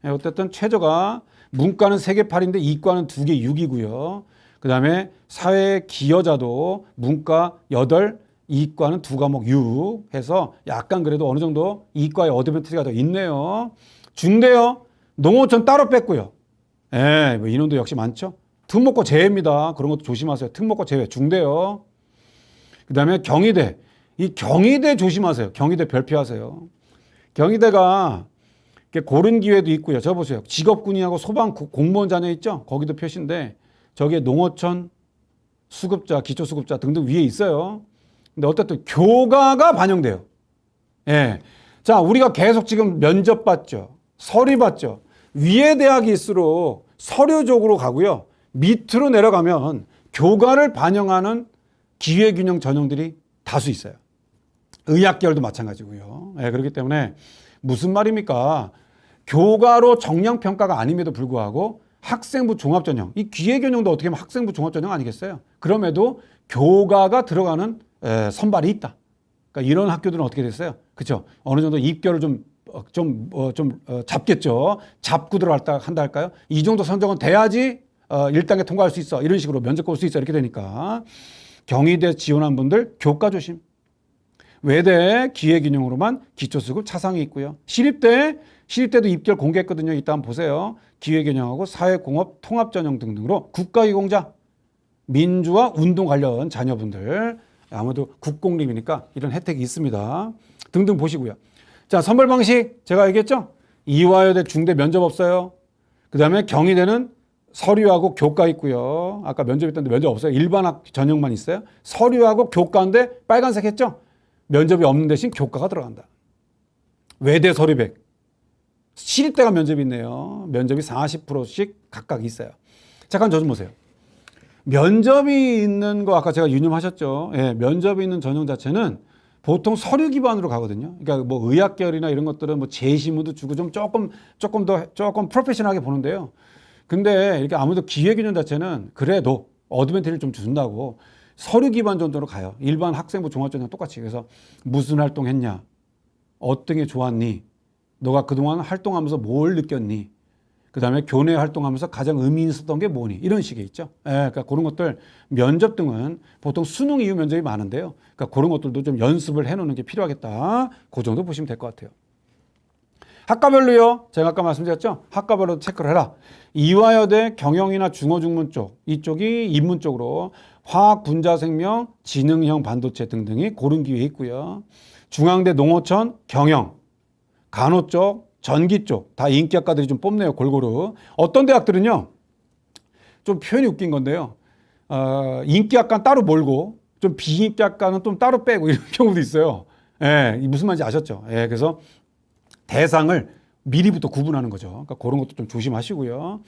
어쨌든 최저가 문과는 3개 8인데 이과는 2개 6이고요. 그 다음에 사회 기여자도 문과 8, 이과는 2과목 6 해서 약간 그래도 어느 정도 이과의 어드밴티지가 더 있네요. 중대요. 농어촌 따로 뺐고요. 뭐 인원도 역시 많죠. 특목고 제외입니다. 그런 것도 조심하세요. 특목고 제외 중대요. 그 다음에 경희대. 이 경희대 조심하세요. 경희대 별피하세요. 경희대가 고른 기회도 있고요. 저 보세요. 직업군인하고 소방 공무원 자녀 있죠? 거기도 표시인데 저기에 농어촌 수급자, 기초수급자 등등 위에 있어요. 근데 어쨌든 교과가 반영돼요. 자, 우리가 계속 지금 면접 봤죠. 서류 봤죠. 위에 대학일수록 서류적으로 가고요. 밑으로 내려가면 교과를 반영하는 기회균형 전형들이 다수 있어요. 의학계열도 마찬가지고요. 그렇기 때문에 무슨 말입니까? 교과로 정량평가가 아님에도 불구하고 학생부 종합전형, 이 기회균형도 어떻게 보면 학생부 종합전형 아니겠어요? 그럼에도 교과가 들어가는 선발이 있다. 그러니까 이런 학교들은 어떻게 됐어요? 그렇죠? 어느 정도 입결을 좀 잡겠죠. 잡고 들어간다 한다 할까요? 이 정도 성적은 돼야지 1단계 통과할 수 있어. 이런 식으로 면접 볼 수 있어. 이렇게 되니까 경희대 지원한 분들 교과 조심. 외대 기회균형으로만 기초수급 차상위 있고요. 시립대도 입결 공개했거든요. 이따 한번 보세요. 기회균형하고 사회공업 통합전형 등등으로 국가유공자, 민주화 운동 관련 자녀분들 아무래도 국공립이니까 이런 혜택이 있습니다. 등등 보시고요. 자, 선발 방식 제가 얘기했죠. 이화여대 중대 면접 없어요. 그 다음에 경희대는 서류하고 교과 있고요. 아까 면접 있던데 면접 없어요. 일반 학 전형만 있어요. 서류하고 교과인데 빨간색 했죠. 면접이 없는 대신 교과가 들어간다. 외대 서류백. 시립대가 면접이 있네요. 면접이 40%씩 각각 있어요. 잠깐 저 좀 보세요. 면접이 있는 거 아까 제가 유념하셨죠. 면접이 있는 전형 자체는 보통 서류 기반으로 가거든요. 그러니까 뭐 의학 계열이나 이런 것들은 뭐 제시문도 주고 좀 조금 프로페셔널하게 보는데요. 근데 이렇게 아무래도 기회균형 자체는 그래도 어드밴티지를 좀 준다고 서류 기반 정도로 가요. 일반 학생부 종합전형 똑같이. 그래서 무슨 활동했냐, 어떤 게 좋았니, 너가 그동안 활동하면서 뭘 느꼈니, 그 다음에 교내 활동하면서 가장 의미 있었던 게 뭐니, 이런 식의 있죠. 그러니까 그런 것들 면접 등은 보통 수능 이후 면접이 많은데요. 그러니까 그런 것들도 좀 연습을 해놓는 게 필요하겠다. 그 정도 보시면 될 것 같아요. 학과별로요. 제가 아까 말씀드렸죠. 학과별로 체크를 해라. 이화여대 경영이나 중어중문 쪽, 이쪽이 인문 쪽으로 화학, 분자, 생명, 지능형 반도체 등등이 고른 기회 있고요. 중앙대 농어촌 경영, 간호 쪽 전기 쪽 다 인기학과들이 좀 뽑네요. 골고루. 어떤 대학들은요. 좀 표현이 웃긴 건데요. 인기학과는 따로 몰고 좀 비인기학과는 좀 따로 빼고 이런 경우도 있어요. 예, 무슨 말인지 아셨죠? 예, 그래서 대상을 미리부터 구분하는 거죠. 그러니까 그런 것도 좀 조심하시고요.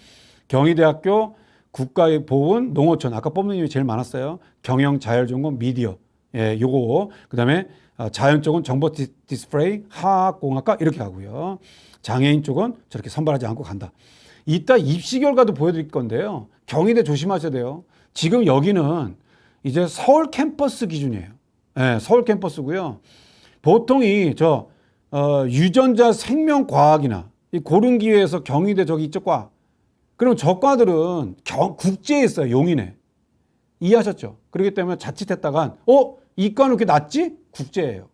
경희대학교 국가의 보훈 농어촌 아까 뽑는 이름이 제일 많았어요. 경영 자율전공 미디어. 예, 요거 그다음에 자연 쪽은 정보 디스플레이 화학공학과 이렇게 가고요. 장애인 쪽은 저렇게 선발하지 않고 간다. 이따 입시 결과도 보여드릴 건데요. 경희대 조심하셔야 돼요. 지금 여기는 이제 서울 캠퍼스 기준이에요. 예, 서울 캠퍼스고요. 보통 유전자 생명과학이나 이 고른 기회에서 경희대 저기 이쪽 과 그럼 저 과들은 국제에 있어요. 용인에. 이해하셨죠? 그렇기 때문에 자칫했다간 이 과는 이렇게 낮지? 국제예요.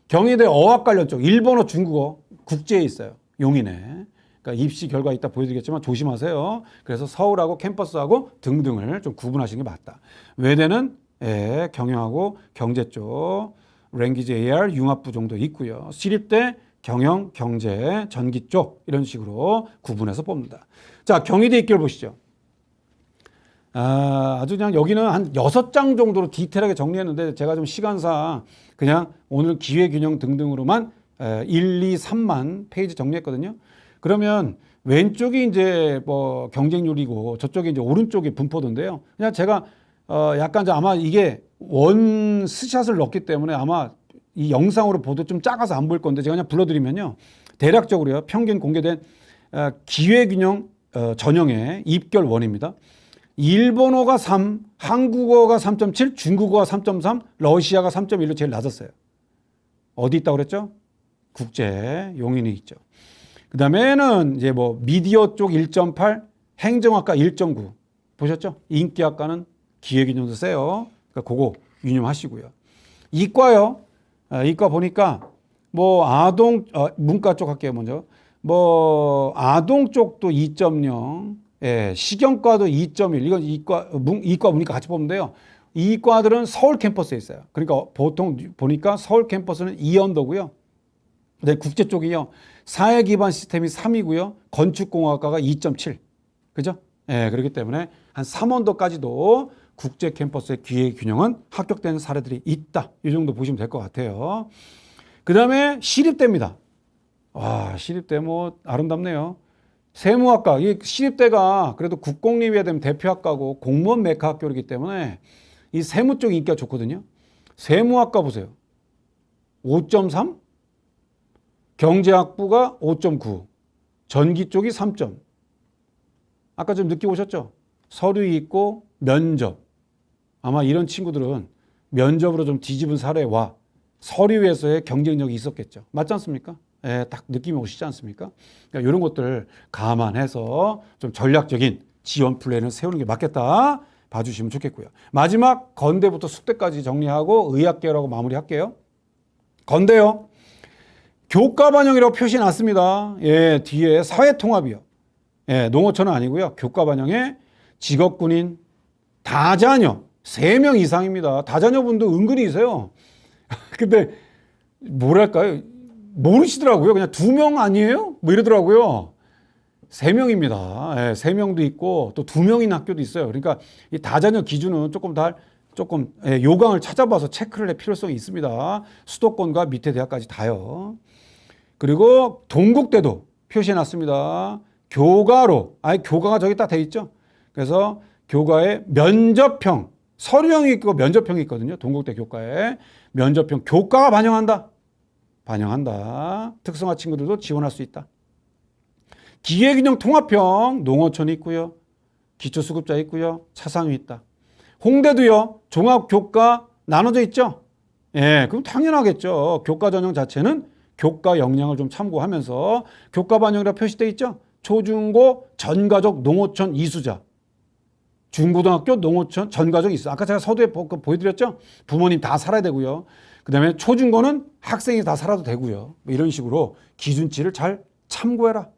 경희대 어학 관련 쪽 일본어 중국어 국제에 있어요. 용인에. 그러니까 입시 결과 이따 보여드리겠지만 조심하세요. 그래서 서울하고 캠퍼스하고 등등을 좀 구분하시는 게 맞다. 외대는 경영하고 경제 쪽 랭귀지 AR 융합부 정도 있고요. 시립대 경영, 경제, 전기 쪽 이런 식으로 구분해서 뽑는다. 자, 경희대 입결 보시죠. 아주 그냥 여기는 한 6장 정도로 디테일하게 정리했는데 제가 좀 시간상 그냥 오늘 기회균형 등등으로만 1, 2, 3만 페이지 정리했거든요. 그러면 왼쪽이 이제 뭐 경쟁률이고 저쪽이 이제 오른쪽이 분포도인데요. 그냥 제가 약간 아마 이게 원 스샷을 넣기 때문에 아마 이 영상으로 보도 좀 작아서 안 보일 건데 제가 그냥 불러드리면요. 대략적으로요. 평균 공개된 기회균형 전형의 입결원입니다. 일본어가 3, 한국어가 3.7, 중국어가 3.3, 러시아가 3.1로 제일 낮았어요. 어디 있다고 그랬죠? 국제 용인이 있죠. 그 다음에는 이제 뭐 미디어 쪽 1.8, 행정학과 1.9 보셨죠? 인기학과는 기회균형도 세요. 그러니까 그거 유념하시고요. 이과요. 이과 보니까 뭐 문과 쪽 할게요 먼저. 뭐 아동 쪽도 2.0, 식영과도 2.1. 이건 이과 문과 같이 보는데요. 이과들은 서울 캠퍼스에 있어요. 그러니까 보통 보니까 서울 캠퍼스는 2언더고요. 네, 국제 쪽이요. 사회 기반 시스템이 3이고요. 건축공학과가 2.7. 그죠? 그렇기 때문에 한 3언더까지도 국제 캠퍼스의 기회 균형은 합격되는 사례들이 있다. 이 정도 보시면 될 것 같아요. 그 다음에 시립대입니다. 와, 시립대 뭐 아름답네요. 세무학과, 이 시립대가 그래도 국공립에 되면 대표학과고 공무원 메카 학교이기 때문에 이 세무 쪽 인기가 좋거든요. 세무학과 보세요. 5.3? 경제학부가 5.9, 전기 쪽이 3점. 아까 좀 늦게 오셨죠? 서류 있고 면접. 아마 이런 친구들은 면접으로 좀 뒤집은 사례와 서류에서의 경쟁력이 있었겠죠. 맞지 않습니까? 딱 느낌이 오시지 않습니까? 그러니까 이런 것들 감안해서 좀 전략적인 지원 플랜을 세우는 게 맞겠다 봐주시면 좋겠고요. 마지막 건대부터 숙대까지 정리하고 의학계열하고 마무리할게요. 건대요. 교과 반영이라고 표시해놨습니다. 뒤에 사회통합이요. 농어촌은 아니고요. 교과 반영에 직업군인 다자녀 3명 이상입니다. 다자녀분도 은근히 있어요. 근데 뭐랄까요? 모르시더라고요. 그냥 2명 아니에요? 뭐 이러더라고요. 3명입니다. 3명도 있고 또 2명인 학교도 있어요. 그러니까 이 다자녀 기준은 조금 요강을 찾아봐서 체크를 할 필요성이 있습니다. 수도권과 밑에 대학까지 다요. 그리고 동국대도 표시해놨습니다. 교과로, 교과가 저기 딱 돼 있죠. 그래서 교과에 면접형, 서류형이 있고 면접형이 있거든요. 동국대 교과에 면접형, 교과가 반영한다. 특성화 친구들도 지원할 수 있다. 기회균형 통합형, 농어촌이 있고요. 기초수급자 있고요. 차상위 있다. 홍대도요. 종합교과 나눠져 있죠. 그럼 당연하겠죠. 교과 전형 자체는 교과 역량을 좀 참고하면서 교과 반영이라 표시되어 있죠. 초중고 전가족 농어촌 이수자. 중고등학교 농어촌 전가족 이수자. 아까 제가 서두에 보여드렸죠. 부모님 다 살아야 되고요. 그 다음에 초중고는 학생이 다 살아도 되고요. 뭐 이런 식으로 기준치를 잘 참고해라.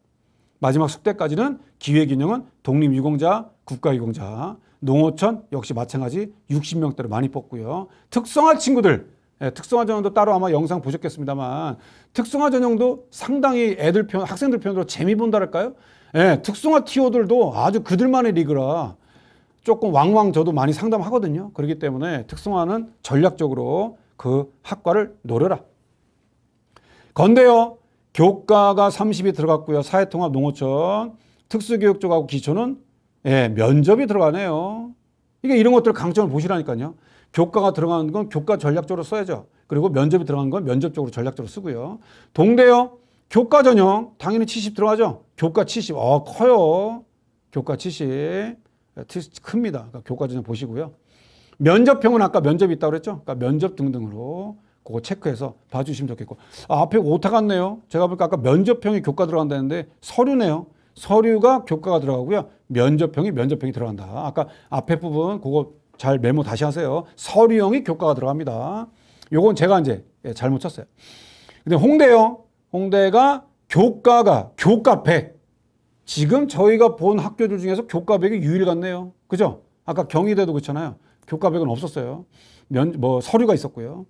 마지막 숙대까지는 기회균형은 독립유공자, 국가유공자, 농어촌 역시 마찬가지 60명대로 많이 뽑고요. 특성화 친구들 예, 특성화 전형도 따로 아마 영상 보셨겠습니다만 특성화 전형도 상당히 애들 편, 학생들 편으로 재미 본다랄까요? 예, 특성화 TO들도 아주 그들만의 리그라 조금 왕왕 저도 많이 상담하거든요. 그렇기 때문에 특성화는 전략적으로 그 학과를 노려라. 건대요. 교과가 30이 들어갔고요. 사회통합 농어촌, 특수교육 쪽하고 기초는 예, 면접이 들어가네요. 이게 이런 것들 강점을 보시라니까요. 교과가 들어가는 건 교과 전략적으로 써야죠. 그리고 면접이 들어가는 건 면접적으로 전략적으로 쓰고요. 동대요. 교과 전형 당연히 70 들어가죠. 교과 70. 커요. 교과 70. 큽니다. 그러니까 교과 전형 보시고요. 면접형은 아까 면접이 있다고 그랬죠. 그러니까 면접 등등으로 그거 체크해서 봐주시면 좋겠고. 앞에 오타 같네요. 제가 보니까 아까 면접형이 교과 들어간다는데 서류네요. 서류가 교과가 들어가고요. 면접형이 들어간다. 아까 앞에 부분 그거 잘 메모 다시 하세요. 서류형이 교과가 들어갑니다. 요건 제가 이제 잘못 쳤어요. 근데 홍대요. 홍대가 교과가 교과 100. 지금 저희가 본 학교들 중에서 교과 100이 유일 같네요. 그죠? 아까 경희대도 그렇잖아요. 교과 100은 없었어요. 서류가 있었고요.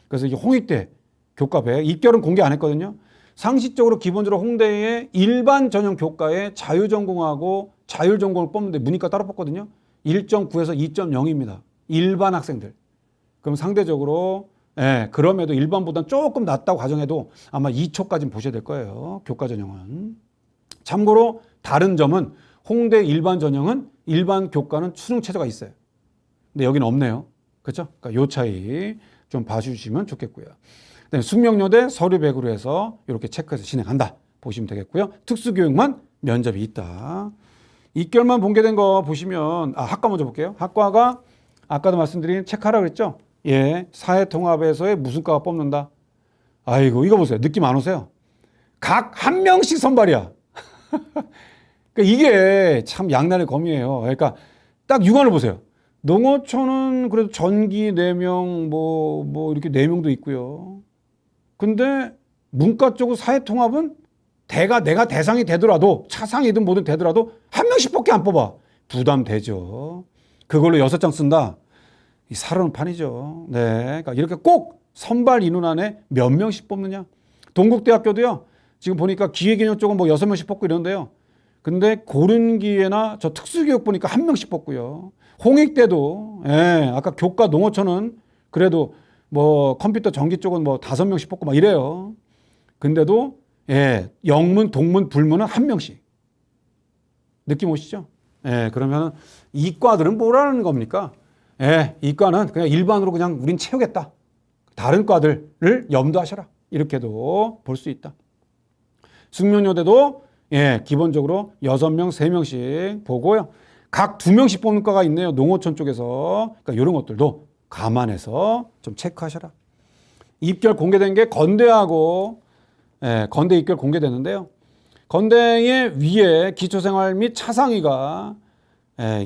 그래서 이게 홍익대 교과 100. 입결은 공개 안 했거든요. 상식적으로 기본적으로 홍대의 일반 전형 교과에 자유전공하고 자율전공을 뽑는데 문이과 따로 뽑거든요. 1.9에서 2.0입니다. 일반 학생들. 그럼 상대적으로 그럼에도 일반보다는 조금 낮다고 가정해도 아마 2초까지는 보셔야 될 거예요. 교과 전형은. 참고로 다른 점은 홍대 일반 전형은 일반 교과는 수능 최저가 있어요. 근데 여기는 없네요. 그렇죠? 그러니까 요 차이 좀 봐주시면 좋겠고요. 숙명여대 서류 100으로 해서 이렇게 체크해서 진행한다 보시면 되겠고요. 특수교육만 면접이 있다. 입결만 공개된 거 보시면 학과 먼저 볼게요. 학과가 아까도 말씀드린 체크하라 그랬죠? 예, 사회통합에서의 무슨 과가 뽑는다. 아이고 이거 보세요. 느낌 안 오세요? 각 한 명씩 선발이야. 그러니까 이게 참 양날의 검이에요. 그러니까 딱 육안을 보세요. 농어촌은 그래도 전기 4명 뭐 이렇게 4명도 있고요. 근데 문과 쪽은 사회통합은 내가 대상이 되더라도 차상이든 뭐든 되더라도 한 명씩밖에 안 뽑아. 부담되죠. 그걸로 6장 쓴다. 이 살아는 판이죠. 네. 그러니까 이렇게 꼭 선발 인원 안에 몇 명씩 뽑느냐. 동국대학교도요. 지금 보니까 기회개념 쪽은 뭐 6명씩 뽑고 이런데요. 근데 고른기회나 저 특수교육 보니까 1명씩 뽑고요. 홍익대도 아까 교과 농어촌은 그래도 뭐 컴퓨터 전기 쪽은 뭐 5명씩 뽑고 막 이래요. 근데도 영문, 동문, 불문은 1명씩. 느낌 오시죠? 그러면 이과들은 뭐라는 겁니까? 이과는 그냥 일반으로 그냥 우린 채우겠다. 다른 과들을 염두하셔라. 이렇게도 볼 수 있다. 숙명여대도 기본적으로 6명, 3명씩 보고요. 각 2명씩 뽑는 과가 있네요. 농어촌 쪽에서. 그러니까 이런 것들도 감안해서 좀 체크하셔라. 입결 공개된 게 건대하고 건대 입결 공개됐는데요. 건대의 위에 기초생활 및 차상위가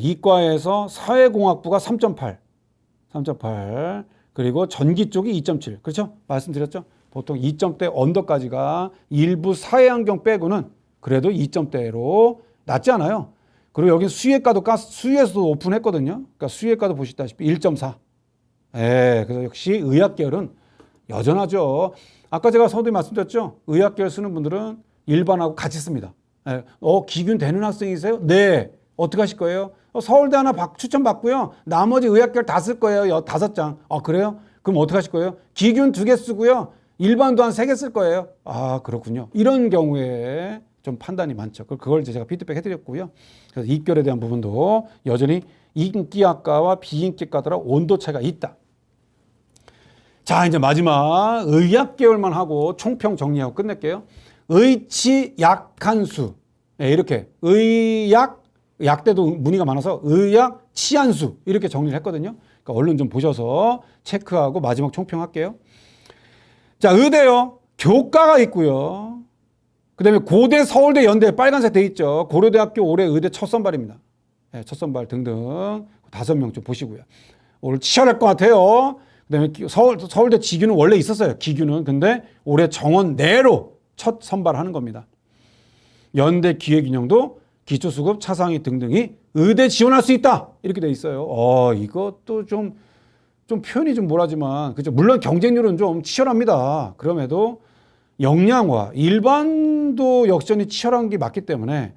이과에서 사회공학부가 3.8 그리고 전기 쪽이 2.7 그렇죠? 말씀드렸죠? 보통 2점대 언더까지가 일부 사회환경 빼고는 그래도 2점대로 낮지 않아요. 그리고 여기 수의과도 수의에서도 오픈했거든요. 그러니까 수의과도 보시다시피 1.4. 그래서 역시 의학계열은 여전하죠. 아까 제가 서두에 말씀드렸죠. 의학계열 쓰는 분들은 일반하고 같이 씁니다. 기균 되는 학생이세요? 네. 어떻게 하실 거예요? 서울대 하나 추천받고요. 나머지 의학계열 다 쓸 거예요. 5장. 그래요? 그럼 어떻게 하실 거예요? 기균 2개 쓰고요. 일반도 한 3개 쓸 거예요. 그렇군요. 이런 경우에 좀 판단이 많죠. 그걸 제가 피드백 해드렸고요. 그래서 입결에 대한 부분도 여전히 인기학과와 비인기학과들과 온도 차이가 있다. 자, 이제 마지막 의학계열만 하고 총평 정리하고 끝낼게요. 의치 약한수. 이렇게 약대도 문의가 많아서 의학 치안수 이렇게 정리를 했거든요. 그러니까 얼른 좀 보셔서 체크하고 마지막 총평할게요. 자, 의대요. 교과가 있고요. 그 다음에 고대, 서울대, 연대 빨간색 돼 있죠. 고려대학교 올해 의대 첫 선발입니다. 첫 선발 등등 5명 좀 보시고요. 오늘 치열할 것 같아요. 그 다음에 서울대 지규는 원래 있었어요. 기규는. 근데 올해 정원 내로 첫 선발하는 겁니다. 연대 기획균형도 기초수급, 차상위 등등이 의대 지원할 수 있다. 이렇게 돼 있어요. 이것도 좀 좀 표현이 좀 뭐라지만, 그죠? 물론 경쟁률은 좀 치열합니다. 그럼에도 역량과 일반도 역전이 치열한 게 맞기 때문에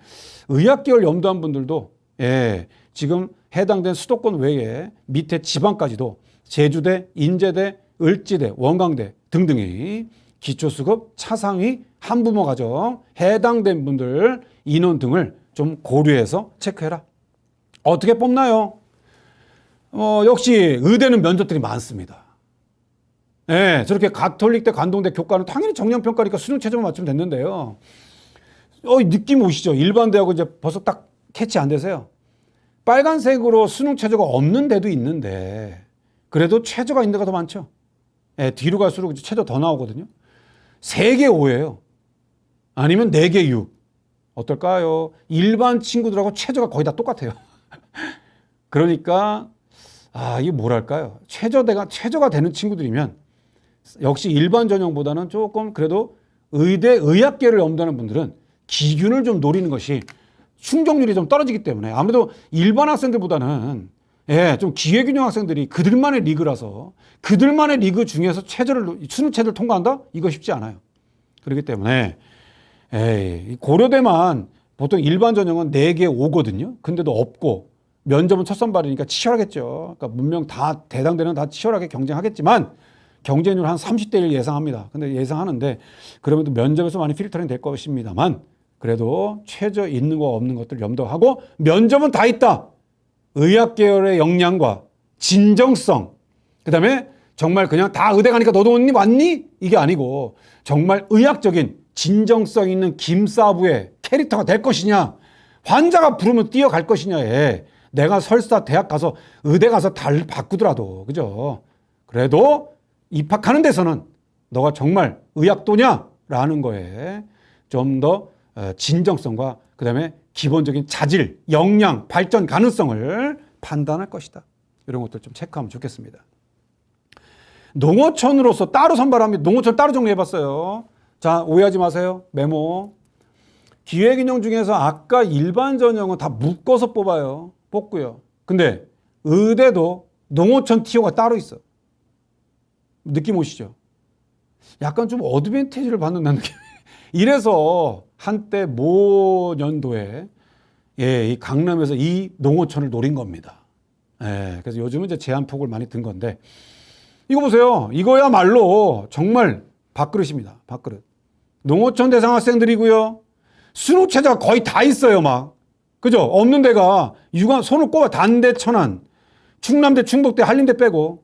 의학계열 염두한 분들도 예, 지금 해당된 수도권 외에 밑에 지방까지도 제주대, 인제대, 을지대, 원광대 등등이 기초수급, 차상위, 한부모 가정 해당된 분들 인원 등을 좀 고려해서 체크해라. 어떻게 뽑나요? 역시 의대는 면접들이 많습니다. 예, 저렇게 가톨릭대, 관동대 교과는 당연히 정년평가니까 수능 최저만 맞추면 됐는데요. 느낌 오시죠? 일반 대학은 이제 벌써 딱 캐치 안 되세요? 빨간색으로 수능 최저가 없는 데도 있는데 그래도 최저가 있는 데가 더 많죠. 예, 뒤로 갈수록 최저 더 나오거든요. 3개 5예요. 아니면 4개 6. 어떨까요? 일반 친구들하고 최저가 거의 다 똑같아요. 그러니까 이게 뭐랄까요? 최저가 되는 친구들이면 역시 일반 전형보다는 조금 그래도 의대, 의학계를 염두하는 분들은 기균을 좀 노리는 것이 충족률이 좀 떨어지기 때문에 아무래도 일반 학생들보다는 예, 좀 기회균형 학생들이 그들만의 리그라서 그들만의 리그 중에서 수능 최저를 통과한다? 이거 쉽지 않아요. 그렇기 때문에 고려대만 보통 일반 전형은 4개 5거든요. 근데도 없고 면접은 첫 선발이니까 치열하겠죠. 그러니까 분명 다 대당대는 다 치열하게 경쟁하겠지만 경쟁률 한 30대 1 예상합니다. 근데 예상하는데 그러면 또 면접에서 많이 필터링 될 것입니다만 그래도 최저 있는 거 없는 것들 염두하고 면접은 다 있다. 의학 계열의 역량과 진정성, 그다음에 정말 그냥 다 의대 가니까 너도 왔니? 이게 아니고 정말 의학적인 진정성 있는 김사부의 캐릭터가 될 것이냐, 환자가 부르면 뛰어갈 것이냐에 내가 설사 대학 가서 의대 가서 달 바꾸더라도 그죠? 그래도 입학하는 데서는 너가 정말 의학도냐라는 거에 좀 더 진정성과 그다음에 기본적인 자질, 역량, 발전 가능성을 판단할 것이다. 이런 것들 좀 체크하면 좋겠습니다. 농어촌으로서 따로 선발합니다. 농어촌 따로 정리해봤어요. 자, 오해하지 마세요. 메모. 기회균형 중에서 아까 일반 전형은 다 묶어서 뽑고요. 근데 의대도 농어촌 티오가 따로 있어. 느낌 오시죠? 약간 좀 어드밴티지를 받는다는 느낌. 이래서 한때 모 연도에 이 강남에서 이 농어촌을 노린 겁니다. 그래서 요즘은 이제 제한폭을 많이 든 건데 이거 보세요. 이거야말로 정말 밥그릇입니다. 밥그릇. 농어촌 대상 학생들이고요. 수능 최저가 거의 다 있어요, 막. 그죠? 없는 데가 손을 꼽아 단대, 천안, 충남대, 충북대, 한림대 빼고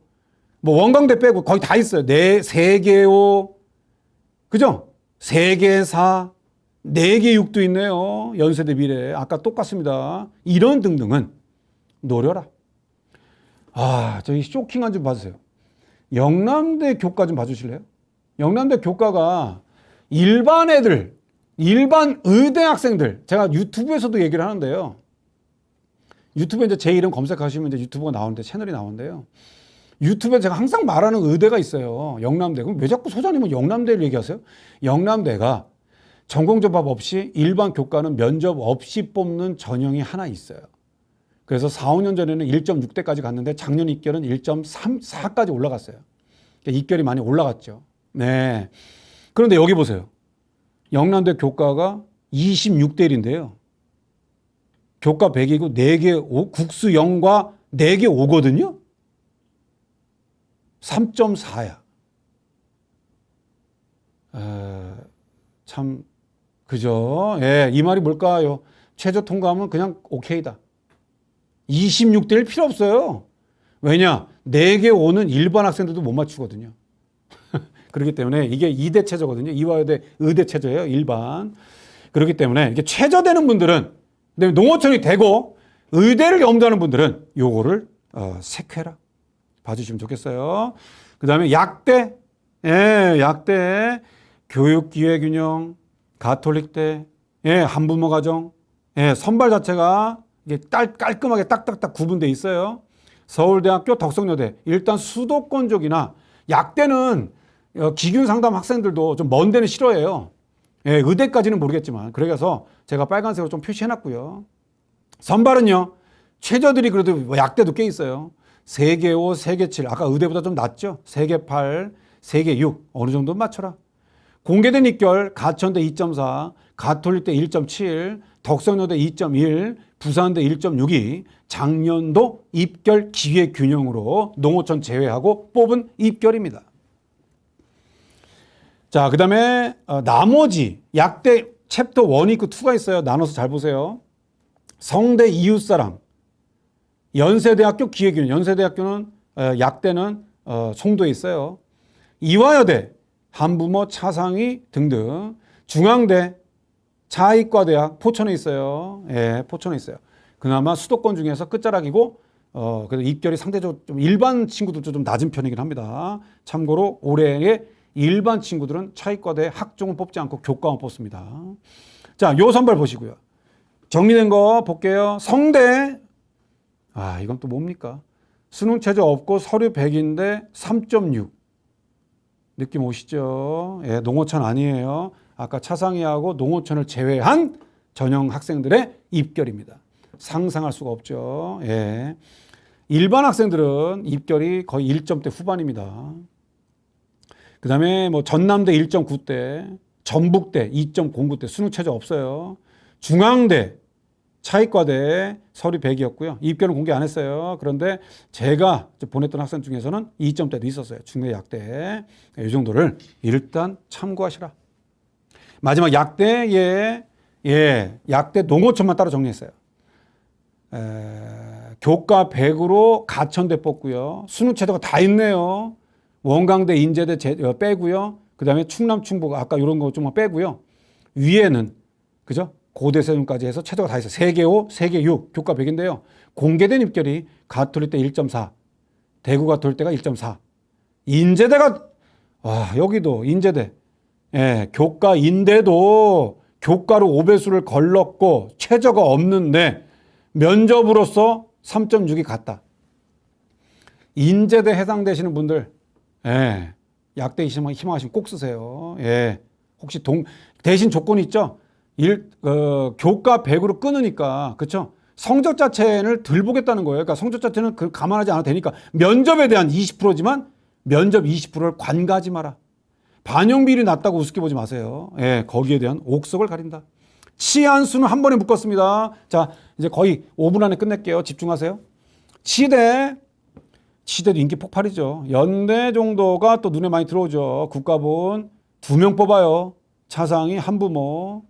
뭐 원광대 빼고 거의 다 있어요. 3개 5. 그죠? 3개 4, 4개 6도 있네요. 연세대 미래. 아까 똑같습니다. 이런 등등은 노려라. 저기 쇼킹한 좀 봐주세요. 영남대 교과 좀 봐주실래요? 영남대 교과가 일반 애들, 일반 의대 학생들, 제가 유튜브에서도 얘기를 하는데요. 유튜브에 이제 제 이름 검색하시면 이제 유튜브가 나오는데, 채널이 나오는데요. 유튜브에 제가 항상 말하는 의대가 있어요. 영남대. 그럼 왜 자꾸 소장님은 영남대를 얘기하세요? 영남대가 전공접합 없이 일반 교과는 면접 없이 뽑는 전형이 하나 있어요. 그래서 4, 5년 전에는 1.6대까지 갔는데 작년 입결은 1.34까지 올라갔어요. 그러니까 입결이 많이 올라갔죠. 네. 그런데 여기 보세요. 영남대 교과가 26대 1인데요. 교과 100이고 4개 5, 국수 0과 4개 5거든요. 3.4야. 참 그죠? 이 말이 뭘까요? 최저 통과하면 그냥 오케이다. 26대 1 필요 없어요. 왜냐? 4개 5는 일반 학생들도 못 맞추거든요. 그렇기 때문에 이게 2대 최저거든요. 이화여대 의대 최저예요. 일반. 그렇기 때문에 이게 최저되는 분들은, 농어촌이 되고 의대를 염두하는 분들은 요거를 색해라. 봐주시면 좋겠어요. 그 다음에 약대, 약대, 교육기회균형, 가톨릭대, 한부모 가정, 선발 자체가 이게 깔끔하게 딱딱딱 구분돼 있어요. 서울대학교, 덕성여대, 일단 수도권 쪽이나 약대는 기균 상담 학생들도 좀 먼 데는 싫어해요. 의대까지는 모르겠지만, 그래서 제가 빨간색으로 좀 표시해놨고요. 선발은요, 최저들이 그래도 약대도 꽤 있어요. 세계 5, 세계 7. 아까 의대보다 좀 낮죠? 세계 8, 세계 6. 어느 정도 맞춰라. 공개된 입결 가천대 2.4, 가톨릭대 1.7, 덕성여대 2.1, 부산대 1.62. 작년도 입결 기회균형으로 농어촌 제외하고 뽑은 입결입니다. 자, 그 다음에 나머지 약대 챕터 1이 있고 2가 있어요. 나눠서 잘 보세요. 성대 이웃사랑, 연세대학교 기회균형. 연세대학교는 약대는 송도에 있어요. 이화여대, 한부모 차상위 등등. 중앙대, 자의과대학 포천에 있어요. 예, 포천에 있어요. 그나마 수도권 중에서 끝자락이고 그래서 입결이 상대적으로 좀 일반 친구들도 좀 낮은 편이긴 합니다. 참고로 올해의 일반 친구들은 차의과대 학종을 뽑지 않고 교과만 뽑습니다. 자, 요 선발 보시고요. 정리된 거 볼게요. 성대, 이건 또 뭡니까? 수능 최저 없고 서류 100인데 3.6. 느낌 오시죠? 예, 농어촌 아니에요. 아까 차상위하고 농어촌을 제외한 전형 학생들의 입결입니다. 상상할 수가 없죠. 예. 일반 학생들은 입결이 거의 1점대 후반입니다. 그 다음에 뭐 전남대 1.9대, 전북대 2.09대, 수능 최저 없어요. 중앙대, 차의과대 서류 100이었고요. 입결은 공개 안 했어요. 그런데 제가 보냈던 학생 중에서는 2점대도 있었어요. 중대 약대. 이 정도를 일단 참고하시라. 마지막 약대에 약대 농어촌만 따로 정리했어요. 교과 100으로 가천대 뽑고요. 수능 최저가 다 있네요. 원광대, 인제대 빼고요. 그 다음에 충남, 충북 아까 이런 거 좀 빼고요. 위에는 그죠? 고대세종까지 해서 최저가 다 있어요. 세계 5, 세계 6, 교과 100인데요. 공개된 입결이 가톨릭대 1.4, 대구 가톨릭대가 1.4. 인제대가 여기도 인제대. 예, 교과인데도 교과로 5배수를 걸렀고 최저가 없는데 면접으로서 3.6이 갔다. 인제대 해당되시는 분들, 예, 약대 희망하시면 꼭 쓰세요. 예, 혹시 대신 조건이 있죠? 교과 100으로 끊으니까, 그쵸? 성적 자체를 덜 보겠다는 거예요. 그러니까 성적 자체는 감안하지 않아도 되니까 면접에 대한 20%지만 면접 20%를 관가하지 마라. 반영 비율이 낮다고 우습게 보지 마세요. 예, 거기에 대한 옥석을 가린다. 치안수는 한 번에 묶었습니다. 자, 이제 거의 5분 안에 끝낼게요. 집중하세요. 치대도 인기 폭발이죠. 연대 정도가 또 눈에 많이 들어오죠. 국가본 2명 뽑아요. 차상위, 한부모.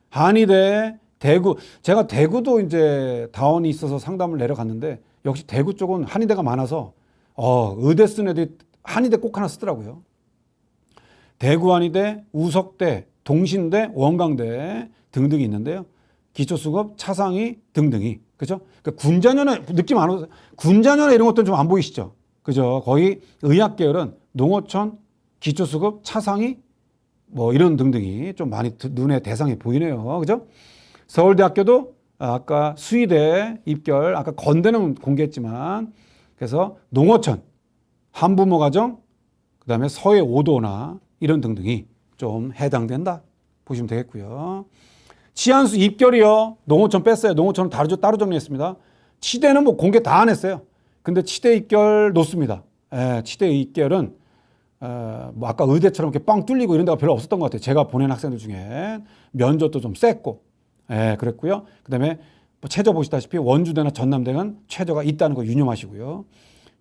한의대, 대구. 제가 대구도 이제 다원이 있어서 상담을 내려갔는데 역시 대구 쪽은 한의대가 많아서 의대 쓴 애들이 한의대 꼭 하나 쓰더라고요. 대구 한의대, 우석대, 동신대, 원광대 등등이 있는데요. 기초수급, 차상위 등등이. 그죠? 그러니까 군자년에 느낌 안 오세요? 군자년에 이런 것들은 좀 안 보이시죠? 그죠? 거의 의학 계열은 농어촌, 기초수급, 차상위 뭐 이런 등등이 좀 많이 눈에 대상이 보이네요. 그죠? 서울대학교도 아까 수의대 입결, 아까 건대는 공개했지만 그래서 농어촌, 한부모 가정, 그 다음에 서해 5도나 이런 등등이 좀 해당된다 보시면 되겠고요. 치안수 입결이요. 농어촌 뺐어요. 농어촌은 따로 정리했습니다. 치대는 뭐 공개 다 안 했어요. 근데 치대 입결 놓습니다. 치대 입결은 뭐 아까 의대처럼 이렇게 빵 뚫리고 이런 데가 별로 없었던 것 같아요. 제가 보낸 학생들 중에 면접도 좀 셌고, 그랬고요. 그다음에 뭐 최저 보시다시피 원주대나 전남대는 최저가 있다는 거 유념하시고요.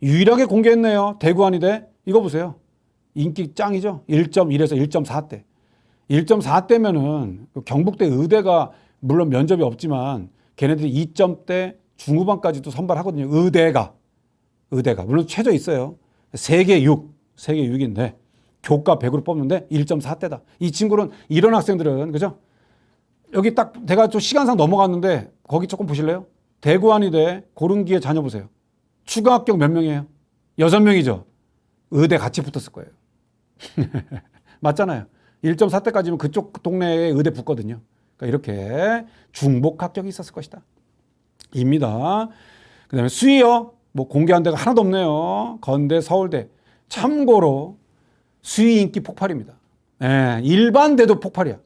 유일하게 공개했네요. 대구 한의대 이거 보세요. 인기 짱이죠. 1.1에서 1.4대. 1.4대면은 경북대 의대가 물론 면접이 없지만 걔네들이 2점대 중후반까지도 선발하거든요. 의대가 물론 최저 있어요. 세계 6인데 교과 100으로 뽑는데 1.4대다. 이 친구는 이런 학생들은 그죠? 여기 딱 제가 좀 시간상 넘어갔는데 거기 조금 보실래요? 대구 한의대 고른기에 자녀 보세요. 추가 합격 몇 명이에요? 6명이죠. 의대 같이 붙었을 거예요. 맞잖아요. 1.4대까지면 그쪽 동네에 의대 붙거든요. 그러니까 이렇게 중복 합격이 있었을 것이다. 입니다. 그 다음에 수의요. 뭐 공개한 데가 하나도 없네요. 건대, 서울대. 참고로 수의 인기 폭발입니다. 일반대도 폭발이야.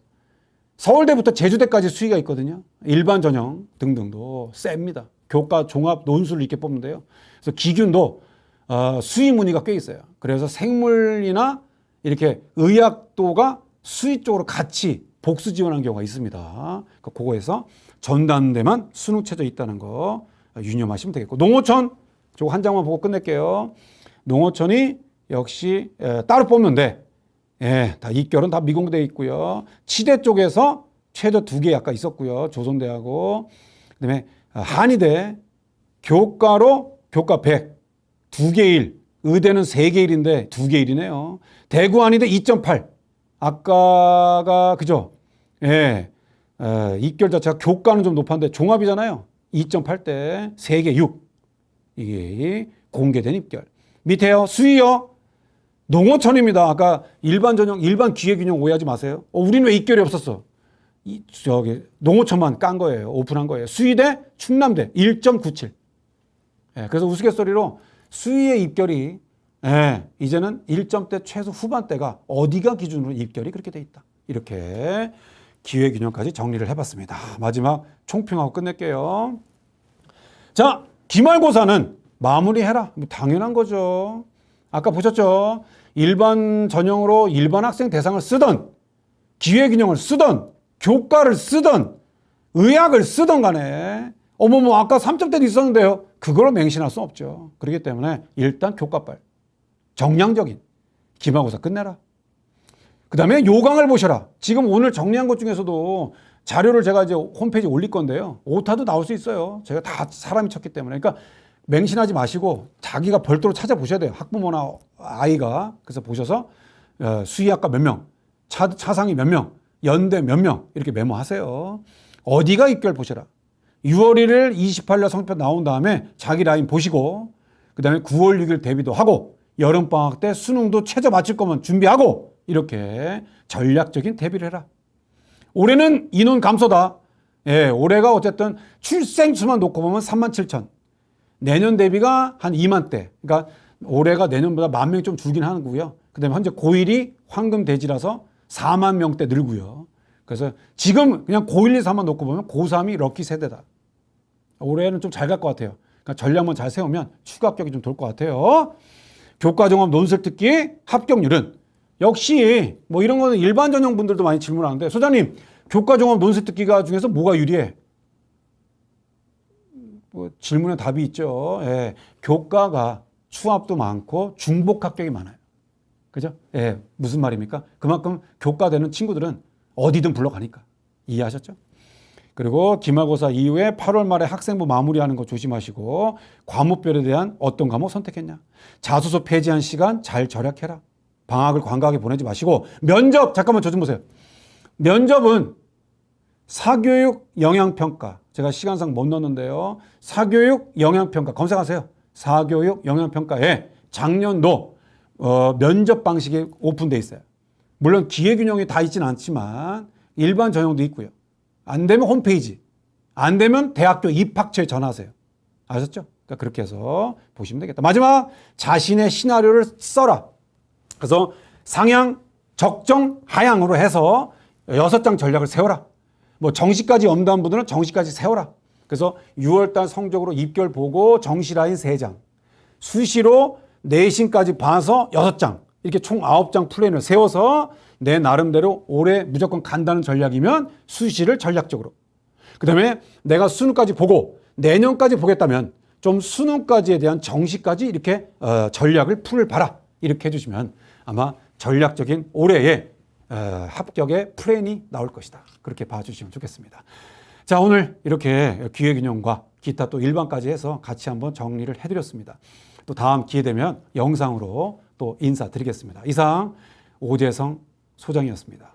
서울대부터 제주대까지 수의가 있거든요. 일반 전형 등등도 셉니다. 교과 종합 논술을 이렇게 뽑는데요. 그래서 기균도 수의 문의가 꽤 있어요. 그래서 생물이나 이렇게 의학도가 수의 쪽으로 같이 복수 지원하는 경우가 있습니다. 그거에서 전담대만 수능 최저 있다는 거 유념하시면 되겠고, 농어촌 저거 한 장만 보고 끝낼게요. 농어촌이 역시 따로 뽑는데 다 입결은 다 미공되어 있고요. 치대 쪽에서 최저 2개 아까 있었고요. 조선대하고 그다음에 한의대 교과로 교과 100 2개 1, 의대는 3개 1인데 2개 1이네요. 대구 한의대 2.8 아까가 그죠? 입결 자체가 교과는 좀 높았는데 종합이잖아요. 2.8대 3개 6 이게 공개된 입결. 밑에요 수의요 농어촌입니다. 아까 일반 전형 일반 기회균형 오해하지 마세요. 우리는 왜 입결이 없었어? 저기 농어촌만 깐 거예요. 오픈한 거예요. 수의대 충남대 1.97. 그래서 우스갯소리로 수의의 입결이 이제는 1점대 최소 후반대가 어디가 기준으로 입결이 그렇게 돼 있다. 이렇게 기회균형까지 정리를 해봤습니다. 마지막 총평하고 끝낼게요. 자, 기말고사는 마무리해라. 당연한 거죠. 아까 보셨죠? 일반 전형으로 일반 학생 대상을 쓰던 기회균형을 쓰던 교과를 쓰던 의학을 쓰던 간에 어머머 아까 3점대도 있었는데요. 그걸로 맹신할 수 없죠. 그렇기 때문에 일단 교과빨 정량적인 기말고사 끝내라. 그 다음에 요강을 보셔라. 지금 오늘 정리한 것 중에서도 자료를 제가 이제 홈페이지에 올릴 건데요. 오타도 나올 수 있어요. 제가 다 사람이 쳤기 때문에. 그러니까 맹신하지 마시고 자기가 별도로 찾아보셔야 돼요. 학부모나 아이가. 그래서 보셔서 수의학과 몇 명, 차상위 몇 명, 연대 몇 명 이렇게 메모하세요. 어디가 입결 보셔라. 6월 1일 28일 성적표 나온 다음에 자기 라인 보시고 그 다음에 9월 6일 대비도 하고 여름방학 때 수능도 최저 맞출 거면 준비하고 이렇게 전략적인 대비를 해라. 올해는 인원 감소다. 올해가 어쨌든 출생수만 놓고 보면 37,000. 내년 대비가 한 2만대. 그러니까 올해가 내년보다 10,000명이 좀 줄긴 하는 거고요. 그 다음에 현재 고1이 황금 대지라서 4만 명대 늘고요. 그래서 지금 그냥 고1, 2, 3만 놓고 보면 고3이 럭키 세대다. 올해는 좀 잘 갈 것 같아요. 그러니까 전략만 잘 세우면 추가 합격이 좀 돌 것 같아요. 교과종합 논술 특기 합격률은 역시 뭐 이런 거는 일반 전형 분들도 많이 질문하는데 소장님 교과종합 논술 특기가 중에서 뭐가 유리해? 뭐 질문에 답이 있죠. 교과가 수합도 많고 중복 합격이 많아요. 그죠? 무슨 말입니까? 그만큼 교과되는 친구들은 어디든 불러가니까. 이해하셨죠? 그리고 기말고사 이후에 8월 말에 학생부 마무리하는 거 조심하시고 과목별에 대한 어떤 과목 선택했냐. 자소서 폐지한 시간 잘 절약해라. 방학을 관광하게 보내지 마시고 면접 잠깐만 저 좀 보세요. 면접은 사교육 영향평가 제가 시간상 못 넣었는데요. 사교육 영향평가 검색하세요. 사교육 영향평가에 작년도 면접 방식이 오픈돼 있어요. 물론 기회균형이 다 있지는 않지만 일반 전형도 있고요. 안 되면 홈페이지, 안 되면 대학교 입학처에 전화하세요. 아셨죠? 그러니까 그렇게 해서 보시면 되겠다. 마지막 자신의 시나리오를 써라. 그래서 상향, 적정, 하향으로 해서 6장 전략을 세워라. 뭐 정시까지 엄두한 분들은 정시까지 세워라. 그래서 6월달 성적으로 입결 보고 정시 라인 3장, 수시로 내신까지 봐서 6장, 이렇게 총 9장 플랜을 세워서 내 나름대로 올해 무조건 간다는 전략이면 수시를 전략적으로. 그 다음에 내가 수능까지 보고 내년까지 보겠다면 좀 수능까지에 대한 정시까지 이렇게 전략을 풀을 봐라. 이렇게 해주시면 아마 전략적인 올해의 합격의 플랜이 나올 것이다. 그렇게 봐주시면 좋겠습니다. 자, 오늘 이렇게 기회균형과 기타 또 일반까지 해서 같이 한번 정리를 해드렸습니다. 또 다음 기회 되면 영상으로 또 인사드리겠습니다. 이상 오재성 소장이었습니다.